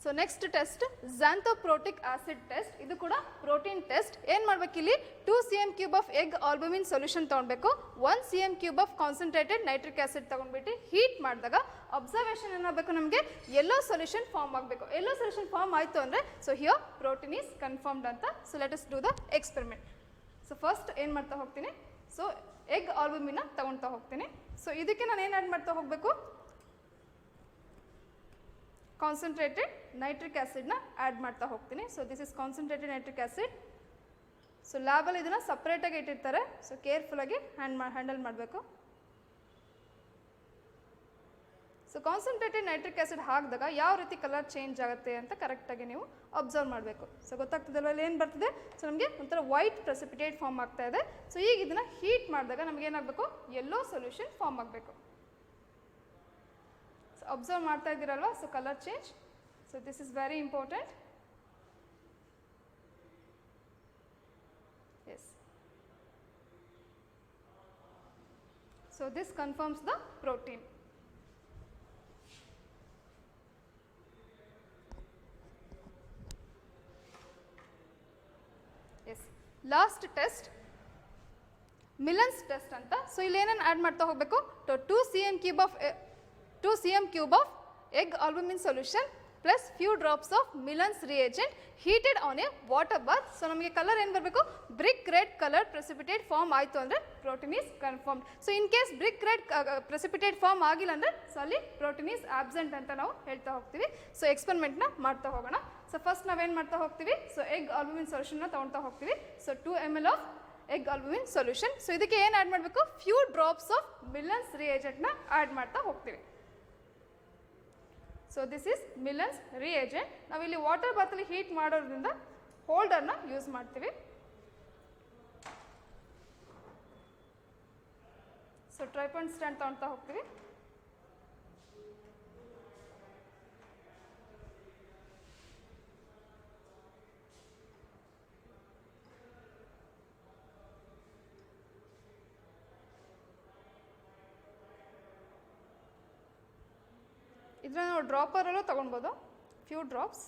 So next test xanthoproteic acid test. ಇದು ಕೂಡ ಪ್ರೋಟೀನ್ ಟೆಸ್ಟ್. ಏನು ಮಾಡಬೇಕು, ಇಲ್ಲಿ 2 cm³ of egg albumin solution ತೊಗೊಳ್ಬೇಕು. 1 cm³ of concentrated nitric acid ತೊಗೊಂಡ್ಬಿಟ್ಟು ಹೀಟ್ ಮಾಡಿದಾಗ ಅಬ್ಸರ್ವೇಷನ್ ಏನಾಗಬೇಕು, ನಮಗೆ ಎಲ್ಲೋ ಸೊಲ್ಯೂಷನ್ ಫಾರ್ಮ್ ಆಗಬೇಕು. ಎಲ್ಲೋ ಸೊಲ್ಯೂಷನ್ ಫಾರ್ಮ್ ಆಯಿತು ಅಂದರೆ so here protein is confirmed ಅಂತ. So let us do the experiment. So first ಏನು ಮಾಡ್ತಾ ಹೋಗ್ತೀನಿ, ಸೊ ಎಗ್ ಆಲ್ಬುಮಿನ್ನ ತೊಗೊಳ್ತಾ ಹೋಗ್ತೀನಿ. ಸೊ ಇದಕ್ಕೆ ನಾನು ಏನು ಆ್ಯಡ್ ಮಾಡ್ತಾ ಹೋಗಬೇಕು, ಕಾನ್ಸಂಟ್ರೇಟೆಡ್ ನೈಟ್ರಿಕ್ ಆಸಿಡ್ನ ಆ್ಯಡ್ ಮಾಡ್ತಾ ಹೋಗ್ತೀನಿ. So this is concentrated nitric acid. So ಲ್ಯಾಬಲ್ಲಿ ಇದನ್ನು ಸಪ್ರೇಟಾಗಿ ಇಟ್ಟಿರ್ತಾರೆ. ಸೊ ಕೇರ್ಫುಲ್ಲಾಗಿ ಹ್ಯಾಂಡಲ್ ಮಾಡಬೇಕು. ಸೊ ಕಾನ್ಸಂಟ್ರೇಟೆಡ್ ನೈಟ್ರಿಕ್ ಆಸಿಡ್ ಹಾಕಿದಾಗ ಯಾವ ರೀತಿ ಕಲರ್ ಚೇಂಜ್ ಆಗುತ್ತೆ ಅಂತ ಕರೆಕ್ಟಾಗಿ ನೀವು ಅಬ್ಸರ್ವ್ ಮಾಡಬೇಕು. ಸೊ ಗೊತ್ತಾಗ್ತದಲ್ವ ಇಲ್ಲಿ ಏನು ಬರ್ತಿದೆ, ಸೊ ನಮಗೆ ಒಂಥರ ವೈಟ್ ಪ್ರೆಸಿಪಿಟೇಟ್ ಫಾರ್ಮ್ ಆಗ್ತಾ ಇದೆ. ಸೊ ಈಗ ಇದನ್ನು ಹೀಟ್ ಮಾಡಿದಾಗ ನಮಗೆ ಏನಾಗಬೇಕು, ಯೆಲ್ಲೋ ಸೊಲ್ಯೂಷನ್ ಫಾರ್ಮ್ ಆಗಬೇಕು. ಅಬ್ಸರ್ವ್ ಮಾಡ್ತಾ ಇದ್ದೀರಲ್ವಾ, so colour change. So this is very important. Yes, so this confirms the protein. Yes, last test Millon's test ಅಂತ. ಸೊ ಇಲ್ಲಿ ಏನೇನು ಆ್ಯಡ್ ಮಾಡ್ತಾ ಹೋಗಬೇಕು, 2 cm³ of egg albumin solution plus few drops of Millen's reagent heated on a water bath. So ನಮಗೆ ಕಲರ್ ಏನು ಬರಬೇಕು, brick red colour precipitate form ಆಯಿತು ಅಂದರೆ protein is confirmed. So in case brick red precipitate form ಆಗಿಲ್ಲ ಅಂದರೆ ಸೊ ಅಲ್ಲಿ ಪ್ರೋಟೀನ್ ಈಸ್ ಆಬ್ಸೆಂಟ್ ಅಂತ ನಾವು ಹೇಳ್ತಾ ಹೋಗ್ತೀವಿ. ಸೊ ಎಕ್ಸ್ಪೆರಿಮೆಂಟ್ನ ಮಾಡ್ತಾ ಹೋಗೋಣ. ಸೊ ಫಸ್ಟ್ ನಾವೇನು ಮಾಡ್ತಾ ಹೋಗ್ತೀವಿ, ಸೊ ಎಗ್ ಆಲ್ಬುಮಿನ್ ಸೊಲ್ಯೂಷನ್ನ ತೊಗೊಳ್ತಾ ಹೋಗ್ತೀವಿ. So 2 ml of egg albumin solution. So ಇದಕ್ಕೆ ಏನು ಆ್ಯಡ್ ಮಾಡಬೇಕು, ಫ್ಯೂ ಡ್ರಾಪ್ಸ್ ಆಫ್ ಮಿಲನ್ಸ್ ರಿಯೇಜೆಂಟ್ನ ಆ್ಯಡ್ ಮಾಡ್ತಾ ಹೋಗ್ತೀವಿ. So this is Millon's reagent. ನಾವಿಲ್ಲಿ ವಾಟರ್ ಬಾತಲ್ಲಿ ಹೀಟ್ ಮಾಡೋದ್ರಿಂದ ಹೋಲ್ಡರ್ನ ಯೂಸ್ ಮಾಡ್ತೀವಿ. ಸೊ ಟ್ರೈಪಾಯಿಂಟ್ ಸ್ಟ್ಯಾಂಡ್ ತೊಗೊಳ್ತಾ ಹೋಗ್ತೀವಿ. ಇದನ್ನ ನಾವು ಡ್ರಾಪರಲ್ಲೂ ತೊಗೊಳ್ಬೋದು, ಫ್ಯೂ ಡ್ರಾಪ್ಸ್.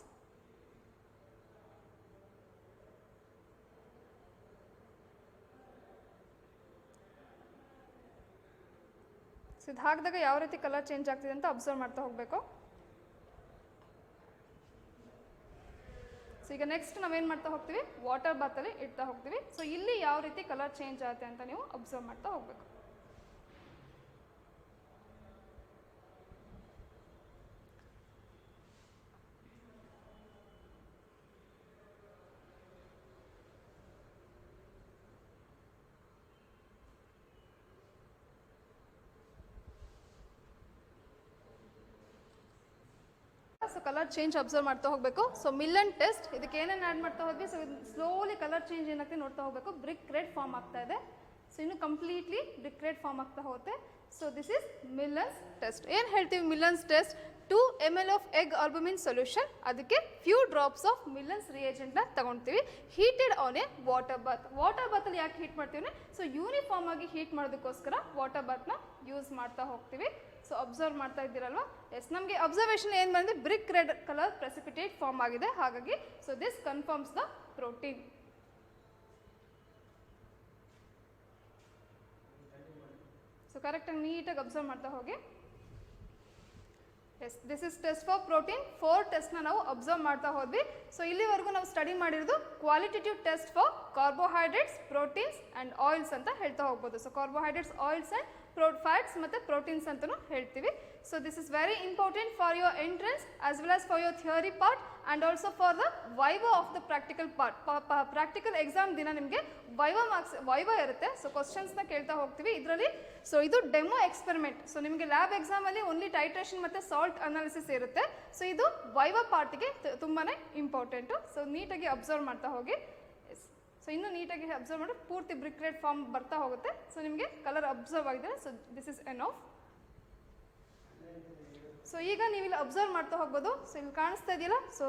ಸೊ ಇದು ಹಾಕಿದಾಗ ಯಾವ ರೀತಿ ಕಲರ್ ಚೇಂಜ್ ಆಗ್ತಿದೆ ಅಂತ ಅಬ್ಸರ್ವ್ ಮಾಡ್ತಾ ಹೋಗಬೇಕು. ಸೊ ಈಗ ನೆಕ್ಸ್ಟ್ ನಾವೇನು ಮಾಡ್ತಾ ಹೋಗ್ತೀವಿ, ವಾಟರ್ ಬಾತಲ್ಲಿ ಇಡ್ತಾ ಹೋಗ್ತೀವಿ. ಸೊ ಇಲ್ಲಿ ಯಾವ ರೀತಿ ಕಲರ್ ಚೇಂಜ್ ಆಗುತ್ತೆ ಅಂತ ನೀವು ಅಬ್ಸರ್ವ್ ಮಾಡ್ತಾ ಹೋಗಬೇಕು. ಸೊ ಕಲರ್ ಚೇಂಜ್ ಅಬ್ಸರ್ವ್ ಮಾಡ್ತಾ ಹೋಗಬೇಕು. ಸೊ ಮಿಲ್ಲನ್ ಟೆಸ್ಟ್, ಇದಕ್ಕೆ ಏನೇನು ಆ್ಯಡ್ ಮಾಡ್ತಾ ಹೋದ್ವಿ, ಸೊ ಸ್ಲೋಲಿ ಕಲರ್ ಚೇಂಜ್ ಏನಾಗ್ತದೆ ನೋಡ್ತಾ ಹೋಗಬೇಕು. ಬ್ರಿಕ್ ರೆಡ್ ಫಾರ್ಮ್ ಆಗ್ತಾ ಇದೆ. ಸೊ ಇನ್ನು ಕಂಪ್ಲೀಟ್ಲಿ ಬ್ರಿಕ್ ರೆಡ್ ಫಾರ್ಮ್ ಆಗ್ತಾ ಹೋಗುತ್ತೆ. So this is Millon's test. ಏನು ಹೇಳ್ತೀವಿ Millon's test, 2 ml of egg albumin solution, ಅದಕ್ಕೆ ಫ್ಯೂ ಡ್ರಾಪ್ಸ್ ಆಫ್ ಮಿಲ್ಲನ್ಸ್ ರಿಯೇಜೆಂಟ್ನ ತಗೊಳ್ತೀವಿ. Heated on a water bath. Water ಬಾತಲ್ಲಿ ಯಾಕೆ ಹೀಟ್ ಮಾಡ್ತೀವಿ, ಸೊ ಯೂನಿಫಾರ್ಮ್ ಆಗಿ ಹೀಟ್ ಮಾಡೋದಕ್ಕೋಸ್ಕರ ವಾಟರ್ ಬಾತ್ನ ಯೂಸ್ ಮಾಡ್ತಾ ಹೋಗ್ತೀವಿ. ಸೊ ಅಬ್ಸರ್ವ್ ಮಾಡ್ತಾ ಇದ್ದೀರಲ್ವಾ, ಎಸ್ ನಮಗೆ ಅಬ್ಸರ್ವೇಷನ್ ಏನು ಬಂದರೆ brick red colour precipitate form ಆಗಿದೆ. ಹಾಗಾಗಿ so this confirms the protein. So ಕರೆಕ್ಟಾಗಿ ನೀಟಾಗಿ ಅಬ್ಸರ್ವ್ ಮಾಡ್ತಾ ಹೋಗಿ. Yes, this is test for protein. 4 ಟೆಸ್ಟ್ನ ನಾವು ಅಬ್ಸರ್ವ್ ಮಾಡ್ತಾ ಹೋದ್ವಿ. ಸೊ ಇಲ್ಲಿವರೆಗೂ ನಾವು ಸ್ಟಡಿ ಮಾಡಿರೋದು qualitative test for carbohydrates, proteins and oils ಅಂತ ಹೇಳ್ತಾ ಹೋಗ್ಬೋದು. So carbohydrates, oils and fats ಮತ್ತು ಪ್ರೋಟೀನ್ಸ್ ಅಂತಲೂ ಹೇಳ್ತೀವಿ. So this is very important for your entrance as well as for your theory part and also for the viva of the practical part. Practical exam ದಿನ ನಿಮಗೆ ವೈವಾ ಇರುತ್ತೆ. ಸೊ ಕ್ವಶನ್ಸ್ನ ಕೇಳ್ತಾ ಹೋಗ್ತೀವಿ ಇದರಲ್ಲಿ. ಸೊ ಇದು ಡೆಮೋ ಎಕ್ಸ್ಪೆರಿಮೆಂಟ್. ಸೊ ನಿಮಗೆ ಲ್ಯಾಬ್ ಎಕ್ಸಾಮಲ್ಲಿ ಓನ್ಲಿ ಟೈಟ್ರೇಷನ್ ಮತ್ತು ಸಾಲ್ಟ್ ಅನಾಲಿಸಿಸ್ ಇರುತ್ತೆ. ಸೊ ಇದು ವೈವಾ ಪಾರ್ಟಿಗೆ ತುಂಬಾ ಇಂಪಾರ್ಟೆಂಟು. ಸೊ ನೀಟಾಗಿ ಅಬ್ಸರ್ವ್ ಮಾಡ್ತಾ ಹೋಗಿ. ಸೊ ಇನ್ನೂ ನೀಟಾಗಿ ಅಬ್ಸರ್ವ್ ಮಾಡಿ ಪೂರ್ತಿ ಬ್ರಿಕ್ ರೆಡ್ ಫಾರ್ಮ್ ಬರ್ತಾ ಹೋಗುತ್ತೆ. ಸೊ ನಿಮಗೆ ಕಲರ್ ಅಬ್ಸರ್ವ್ ಆಗಿದೆ. So this is N of. So ಈಗ ನೀವು ಇಲ್ಲಿ ಅಬ್ಸರ್ವ್ ಮಾಡ್ತಾ ಹೋಗ್ಬೋದು. ಸೊ ಇಲ್ಲಿ ಕಾಣಿಸ್ತಾ ಇದೆಯಲ್ಲ. So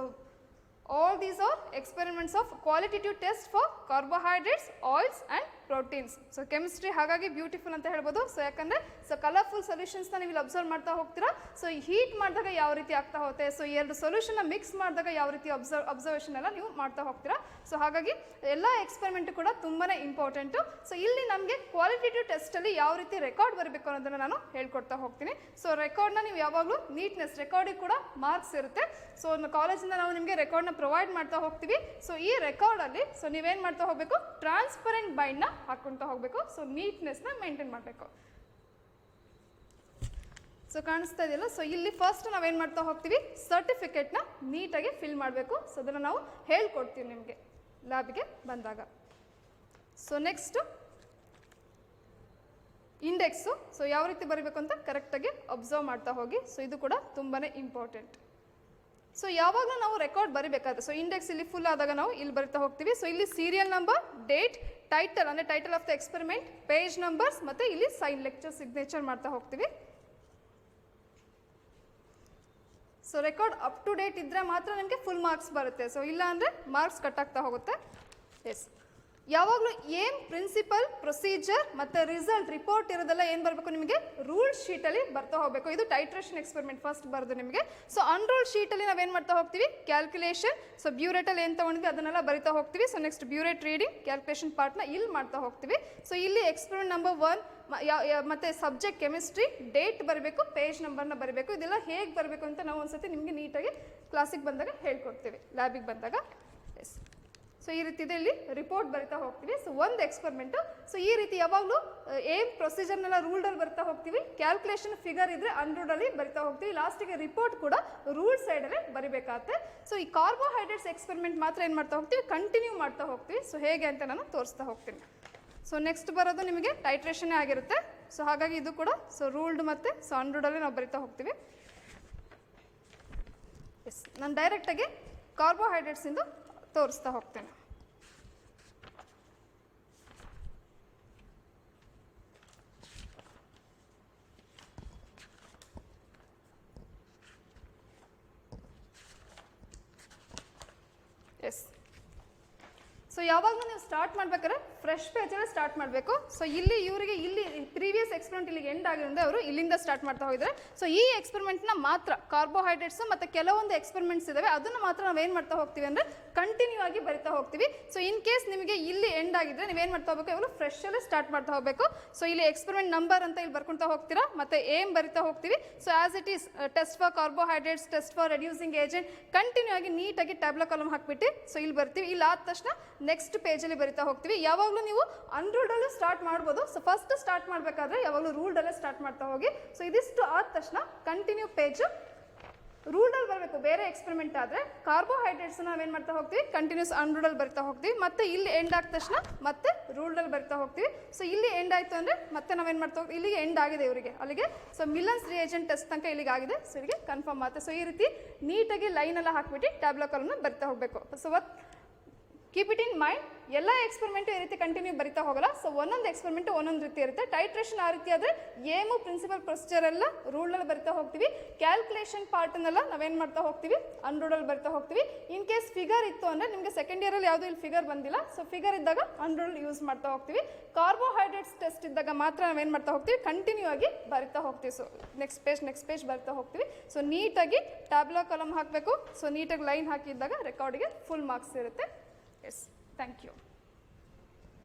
all these are experiments of qualitative test for carbohydrates, oils and proteins. So chemistry ಹಾಗಾಗಿ ಬ್ಯೂಟಿಫುಲ್ ಅಂತ ಹೇಳ್ಬೋದು. ಸೊ ಯಾಕಂದರೆ ಸೊ ಕಲರ್ಫುಲ್ ಸೊಲ್ಯೂಷನ್ಸ್ನ ನೀವು ಇಲ್ಲಿ ಅಬ್ಸರ್ವ್ ಮಾಡ್ತಾ ಹೋಗ್ತೀರಾ. ಸೊ ಹೀಟ್ ಮಾಡಿದಾಗ ಯಾವ ರೀತಿ ಆಗ್ತಾ ಹೋಗುತ್ತೆ, ಸೊ ಎರಡು ಸೊಲ್ಯೂಷನ್ನ ಮಿಕ್ಸ್ ಮಾಡಿದಾಗ ಯಾವ ರೀತಿ ಅಬ್ಸರ್ವೇಷನ್ ಎಲ್ಲ ನೀವು ಮಾಡ್ತಾ ಹೋಗ್ತೀರಾ. ಸೊ ಹಾಗಾಗಿ ಎಲ್ಲ ಎಕ್ಸ್ಪೆರಿಮೆಂಟು ಕೂಡ ತುಂಬಾ ಇಂಪಾರ್ಟೆಂಟು. ಸೊ ಇಲ್ಲಿ ನಮಗೆ ಕ್ವಾಲಿಟೇಟಿವ್ ಟೆಸ್ಟಲ್ಲಿ ಯಾವ ರೀತಿ ರೆಕಾರ್ಡ್ ಬರಬೇಕು ಅನ್ನೋದನ್ನು ನಾನು ಹೇಳ್ಕೊಡ್ತಾ ಹೋಗ್ತೀನಿ. ಸೊ ರೆಕಾರ್ಡ್ನ ನೀವು ಯಾವಾಗಲೂ ನೀಟ್ನೆಸ್, ರೆಕಾರ್ಡಿಗೆ ಕೂಡ ಮಾರ್ಕ್ಸ್ ಇರುತ್ತೆ. ಸೊ ಕಾಲೇಜಿಂದ ನಾವು ನಿಮಗೆ ರೆಕಾರ್ಡ್ನ ಪ್ರೊವೈಡ್ ಮಾಡ್ತಾ ಹೋಗ್ತೀವಿ. ಸೊ ಈ ರೆಕಾರ್ಡಲ್ಲಿ ಸೊ ನೀವೇನು ಮಾಡ್ತಾ ಹೋಗಬೇಕು, ಟ್ರಾನ್ಸ್ಪರೆಂಟ್ ಬೈಂಡ್ನ ಹಾಕ್ಕೊಳ್ತಾ ಹೋಗಬೇಕು. ಸೊ ನೀಟ್ನೆಸ್ನ ಮೇಂಟೈನ್ ಮಾಡಬೇಕು. ಸೊ ಕಾಣಿಸ್ತಾ ಇದೆಯಲ್ಲ. ಸೊ ಇಲ್ಲಿ ಫಸ್ಟ್ ನಾವೇನು ಮಾಡ್ತಾ ಹೋಗ್ತೀವಿ, ಸರ್ಟಿಫಿಕೇಟ್ನ ನೀಟಾಗಿ ಫಿಲ್ ಮಾಡಬೇಕು. ಸೊ ಅದನ್ನು ನಾವು ಹೇಳ್ಕೊಡ್ತೀವಿ ನಿಮಗೆ ಲ್ಯಾಬಿಗೆ ಬಂದಾಗ. So next index. ಸೊ ಯಾವ ರೀತಿ ಬರೀಬೇಕು ಅಂತ ಕರೆಕ್ಟಾಗಿ ಅಬ್ಸರ್ವ್ ಮಾಡ್ತಾ ಹೋಗಿ. ಸೊ ಇದು ಕೂಡ ತುಂಬಾ ಇಂಪಾರ್ಟೆಂಟ್. ಸೊ ಯಾವಾಗಲೂ ನಾವು ರೆಕಾರ್ಡ್ ಬರೀಬೇಕಾದ್ರೆ ಸೊ ಇಂಡೆಕ್ಸ್ ಇಲ್ಲಿ ಫುಲ್ ಆದಾಗ ನಾವು ಇಲ್ಲಿ ಬರಿತಾ ಹೋಗ್ತೀವಿ. ಸೊ ಇಲ್ಲಿ ಸೀರಿಯಲ್ ನಂಬರ್, ಡೇಟ್, ಟೈಟಲ್ ಅಂದರೆ title of the experiment, page numbers ಮತ್ತು ಇಲ್ಲಿ ಸೈನ್, ಲೆಕ್ಚರ್, ಸಿಗ್ನೇಚರ್ ಮಾಡ್ತಾ ಹೋಗ್ತೀವಿ. So record up to date ಇದ್ದರೆ ಮಾತ್ರ ನಿಮಗೆ ಫುಲ್ ಮಾರ್ಕ್ಸ್ ಬರುತ್ತೆ. ಸೊ ಇಲ್ಲ ಅಂದರೆ ಮಾರ್ಕ್ಸ್ ಕಟ್ ಆಗ್ತಾ ಹೋಗುತ್ತೆ. ಎಸ್, ಯಾವಾಗಲೂ ಏಮ್, ಪ್ರಿನ್ಸಿಪಲ್, ಪ್ರೊಸೀಜರ್ ಮತ್ತು ರಿಸಲ್ಟ್, ರಿಪೋರ್ಟ್ ಇರೋದೆಲ್ಲ ಏನು ಬರಬೇಕು ನಿಮಗೆ ರೂಲ್ ಶೀಟಲ್ಲಿ ಬರ್ತಾ ಹೋಗಬೇಕು. ಇದು ಟೈಟ್ರೇಷನ್ ಎಕ್ಸ್ಪೆರಿಮೆಂಟ್ ಫಸ್ಟ್ ಬರೋದು ನಿಮಗೆ. ಸೊ ಅನ್ರೂಲ್ ಶೀಟಲ್ಲಿ ನಾವೇನು ಮಾಡ್ತಾ ಹೋಗ್ತೀವಿ, ಕ್ಯಾಲ್ಕುಲೇಷನ್. ಸೊ ಬ್ಯೂರೇಟಲ್ಲಿ ಏನು ತೊಗೊಂಡ್ವಿ ಅದನ್ನೆಲ್ಲ ಬರಿತಾ ಹೋಗ್ತೀವಿ. So next burette reading, calculation ಪಾರ್ಟ್ನ ಇಲ್ಲಿ ಮಾಡ್ತಾ ಹೋಗ್ತೀವಿ. ಸೊ ಇಲ್ಲಿ ಎಕ್ಸ್ಪೆರಿಮೆಂಟ್ ನಂಬರ್ 1 ಮತ್ತು ಸಬ್ಜೆಕ್ಟ್ ಕೆಮಿಸ್ಟ್ರಿ, ಡೇಟ್ ಬರಬೇಕು, ಪೇಜ್ ನಂಬರ್ನ ಬರಬೇಕು. ಇದೆಲ್ಲ ಹೇಗೆ ಬರಬೇಕು ಅಂತ ನಾವು ಒಂದ್ಸತಿ ನಿಮಗೆ ನೀಟಾಗಿ ಕ್ಲಾಸಿಗೆ ಬಂದಾಗ ಹೇಳ್ಕೊಡ್ತೀವಿ, ಲ್ಯಾಬಿಗೆ ಬಂದಾಗ. ಎಸ್, ಸೊ ಈ ರೀತಿ ಇದೆ. ಇಲ್ಲಿ ರಿಪೋರ್ಟ್ ಬರಿತಾ ಹೋಗ್ತೀವಿ. ಸೊ ಒಂದು ಎಕ್ಸ್ಪೆರಿಮೆಂಟು. ಸೊ ಈ ರೀತಿ ಯಾವಾಗಲೂ ಏಮ್, ಪ್ರೊಸೀಜರ್ನೆಲ್ಲ ರೂಲ್ಡಲ್ಲಿ ಬರಿತಾ ಹೋಗ್ತೀವಿ. ಕ್ಯಾಲ್ಕುಲೇಷನ್ ಫಿಗರ್ ಇದ್ದರೆ ಅನ್ರೂಲ್ಡಲ್ಲಿ ಬರಿತಾ ಹೋಗ್ತೀವಿ. ಲಾಸ್ಟಿಗೆ ರಿಪೋರ್ಟ್ ಕೂಡ ರೂಲ್ ಸೈಡಲ್ಲೇ ಬರಿಬೇಕಾಗುತ್ತೆ. ಸೊ ಈ ಕಾರ್ಬೋಹೈಡ್ರೇಟ್ಸ್ ಎಕ್ಸ್ಪೆರಿಮೆಂಟ್ ಮಾತ್ರ ಏನು ಮಾಡ್ತಾ ಹೋಗ್ತೀವಿ, ಕಂಟಿನ್ಯೂ ಮಾಡ್ತಾ ಹೋಗ್ತೀವಿ. ಸೊ ಹೇಗೆ ಅಂತ ನಾನು ತೋರಿಸ್ತಾ ಹೋಗ್ತೀನಿ. ಸೊ ನೆಕ್ಸ್ಟ್ ಬರೋದು ನಿಮಗೆ ಟೈಟ್ರೇಷನ್ನೇ ಆಗಿರುತ್ತೆ. ಸೊ ಹಾಗಾಗಿ ಇದು ಕೂಡ ಸೊ ರೂಲ್ಡ್ ಮತ್ತು ಸೊ ಅನ್ರೂಲ್ಡಲ್ಲೇ ನಾವು ಬರಿತಾ ಹೋಗ್ತೀವಿ. ಎಸ್, ನಾನು ಡೈರೆಕ್ಟಾಗಿ ಕಾರ್ಬೋಹೈಡ್ರೇಟ್ಸಿಂದು ತೋರಿಸ್ತಾ ಹೋಗ್ತೇನೆ. ಎಸ್, ಸೊ ಯಾವಾಗಲೂ ನೀವು ಸ್ಟಾರ್ಟ್ ಮಾಡ್ಬೇಕಾದ್ರೆ ಫ್ರೆಶ್ ಪೇಜಲ್ಲೇ ಸ್ಟಾರ್ಟ್ ಮಾಡಬೇಕು. ಸೊ ಇಲ್ಲಿ ಇವರಿಗೆ ಇಲ್ಲಿ ಪ್ರೀವಿಯಸ್ ಎಕ್ಸ್ಪೆರಿಮೆಂಟ್ ಇಲ್ಲಿಗೆ ಎಂಡ್ ಆಗಿರೋದ್ರೆ ಅವರು ಇಲ್ಲಿಂದ ಸ್ಟಾರ್ಟ್ ಮಾಡ್ತಾ ಹೋಗಿದ್ದಾರೆ. ಸೊ ಈ ಎಕ್ಸ್ಪೆರಿಮೆಂಟ್ನ ಮಾತ್ರ ಕಾರ್ಬೋಹೈಡ್ರೇಟ್ಸ್ ಮತ್ತು ಕೆಲವೊಂದು ಎಕ್ಸ್ಪೆರಿಮೆಂಟ್ಸ್ ಇದ್ದಾವೆ ಅದನ್ನು ಮಾತ್ರ ನಾವೇನು ಮಾಡ್ತಾ ಹೋಗ್ತೀವಿ ಅಂದರೆ ಕಂಟಿನ್ಯೂ ಆಗಿ ಬರಿತಾ ಹೋಗ್ತೀವಿ. ಸೊ ಇನ್ ಕೇಸ್ ನಿಮಗೆ ಇಲ್ಲಿ ಎಂಡ್ ಆಗಿದ್ರೆ ನೀವೇನು ಮಾಡ್ತಾ ಹೋಗಬೇಕು, ಇವಾಗ ಫ್ರೆಶಲ್ಲೇ ಸ್ಟಾರ್ಟ್ ಮಾಡ್ತಾ ಹೋಗಬೇಕು. ಸೊ ಇಲ್ಲಿ ಎಕ್ಸ್ಪೆರಿಮೆಂಟ್ ನಂಬರ್ ಅಂತ ಇಲ್ಲಿ ಬರ್ಕೊಳ್ತಾ ಹೋಗ್ತೀರಾ ಮತ್ತು ಏಮ್ ಬರಿತಾ ಹೋಗ್ತೀವಿ. So as it is test for carbohydrates, test for reducing agent, continue ಆಗಿ ನೀಟಾಗಿ ಟ್ಯಾಬ್ಲೋ ಕಾಲಮ್ ಹಾಕ್ಬಿಟ್ಟು ಸೊ ಇಲ್ಲಿ ಬರ್ತೀವಿ. ಇಲ್ಲಿ ಆದ ತಕ್ಷಣ ನೆಕ್ಸ್ಟ್ ಪೇಜಲ್ಲಿ ಬರಿತಾ ಹೋಗ್ತೀವಿ. ಯಾವಾಗಲೂ ನೀವು ಅನ್ರೂಲ್ಡಲ್ಲೂ ಸ್ಟಾರ್ಟ್ ಮಾಡ್ಬೋದು. ಸೊ ಫಸ್ಟ್ ಸ್ಟಾರ್ಟ್ ಮಾಡಬೇಕಾದ್ರೆ ಯಾವಾಗಲೂ ರೂಲ್ಡಲ್ಲೇ ಸ್ಟಾರ್ಟ್ ಮಾಡ್ತಾ ಹೋಗಿ. ಸೊ ಇದಿಷ್ಟು ಆದ ತಕ್ಷಣ ಕಂಟಿನ್ಯೂ ಪೇಜು ರೂಲ್ಡಲ್ಲಿ ಬರಬೇಕು. ಬೇರೆ ಎಕ್ಸ್ಪೆರಿಮೆಂಟ್ ಆದರೆ ಕಾರ್ಬೋಹೈಡ್ರೇಟ್ಸ್ನ ನಾವೇನು ಮಾಡ್ತಾ ಹೋಗ್ತೀವಿ, ಕಂಟಿನ್ಯೂಸ್ ಅನ್ರೂಲ್ಡಲ್ಲಿ ಬರಿತಾ ಹೋಗ್ತೀವಿ. ಮತ್ತು ಇಲ್ಲಿ ಎಂಡ್ ಆದ ತಕ್ಷಣ ಮತ್ತೆ ರೂಲ್ಡಲ್ಲಿ ಬರಿತಾ ಹೋಗ್ತೀವಿ. ಸೊ ಇಲ್ಲಿ ಎಂಡ್ ಆಯಿತು ಅಂದರೆ ಮತ್ತೆ ನಾವೇನು ಮಾಡ್ತಾ ಹೋಗ್ತೀವಿ, ಇಲ್ಲಿಗೆ ಎಂಡ್ ಆಗಿದೆ ಇವರಿಗೆ ಅಲ್ಲಿಗೆ. ಸೊ ಮಿಲ್ಲನ್ಸ್ ರಿಯೇಜೆಂಟ್ ಟೆಸ್ಟ್ ತನಕ ಇಲ್ಲಿಗೆ ಆಗಿದೆ. ಸೊ ಇಲ್ಲಿಗೆ ಕನ್ಫರ್ಮ್ ಆಗುತ್ತೆ. ಸೊ ಈ ರೀತಿ ನೀಟಾಗಿ ಲೈನೆಲ್ಲ ಹಾಕ್ಬಿಟ್ಟು ಟ್ಯಾಬ್ಲೋ ಕಾಲಮ್ನ ಬರಿತಾ ಹೋಗಬೇಕು. So keep it in mind, ಎಲ್ಲ ಎಕ್ಸ್ಪೆರಿಮೆಂಟು ಈ ರೀತಿ ಕಂಟಿನ್ಯೂ ಬರಿತಾ ಹೋಗಲ್ಲ. ಸೊ ಒಂದೊಂದು ಎಕ್ಸ್ಪೆರಿಮೆಂಟು ಒಂದೊಂದು ರೀತಿ ಇರುತ್ತೆ. ಟೈಟ್ರೇಷನ್ ಆ ರೀತಿ ಆದರೆ ಏಮು, ಪ್ರಿನ್ಸಿಪಲ್, ಪ್ರೊಸೀಜರ್ ಎಲ್ಲ ರೂಲ್ಡಲ್ಲಿ ಬರಿತಾ ಹೋಗ್ತೀವಿ. ಕ್ಯಾಲ್ಕುಲೇಷನ್ ಪಾರ್ಟನ್ನೆಲ್ಲ ನಾವೇನು ಮಾಡ್ತಾ ಹೋಗ್ತೀವಿ, ಅನ್ರೂಲ್ಡಲ್ಲಿ ಬರಿತಾ ಹೋಗ್ತೀವಿ. ಇನ್ ಕೇಸ್ ಫಿಗರ್ ಇತ್ತು ಅಂದರೆ ನಿಮಗೆ ಸೆಕೆಂಡ್ ಇಯರಲ್ಲಿ ಯಾವುದೂ ಇಲ್ಲಿ ಫಿಗರ್ ಬಂದಿಲ್ಲ. ಸೊ ಫಿಗರ್ ಇದ್ದಾಗ ಅನ್ರೂಲ್ಡ್ ಯೂಸ್ ಮಾಡ್ತಾ ಹೋಗ್ತೀವಿ. ಕಾರ್ಬೋಹೈಡ್ರೇಟ್ಸ್ ಟೆಸ್ಟ್ ಇದ್ದಾಗ ಮಾತ್ರ ನಾವೇನು ಮಾಡ್ತಾ ಹೋಗ್ತೀವಿ, ಕಂಟಿನ್ಯೂ ಆಗಿ ಬರಿತಾ ಹೋಗ್ತೀವಿ. ಸೊ ನೆಕ್ಸ್ಟ್ ಪೇಜ್ ಬರಿತಾ ಹೋಗ್ತೀವಿ. ಸೊ ನೀಟಾಗಿ ಟ್ಯಾಬ್ಲೋ ಕಾಲಮ್ ಹಾಕಬೇಕು. ಸೊ ನೀಟಾಗಿ ಲೈನ್ ಹಾಕಿದ್ದಾಗ ರೆಕಾರ್ಡಿಗೆ ಫುಲ್ ಮಾರ್ಕ್ಸ್ ಇರುತ್ತೆ. Yes, thank you.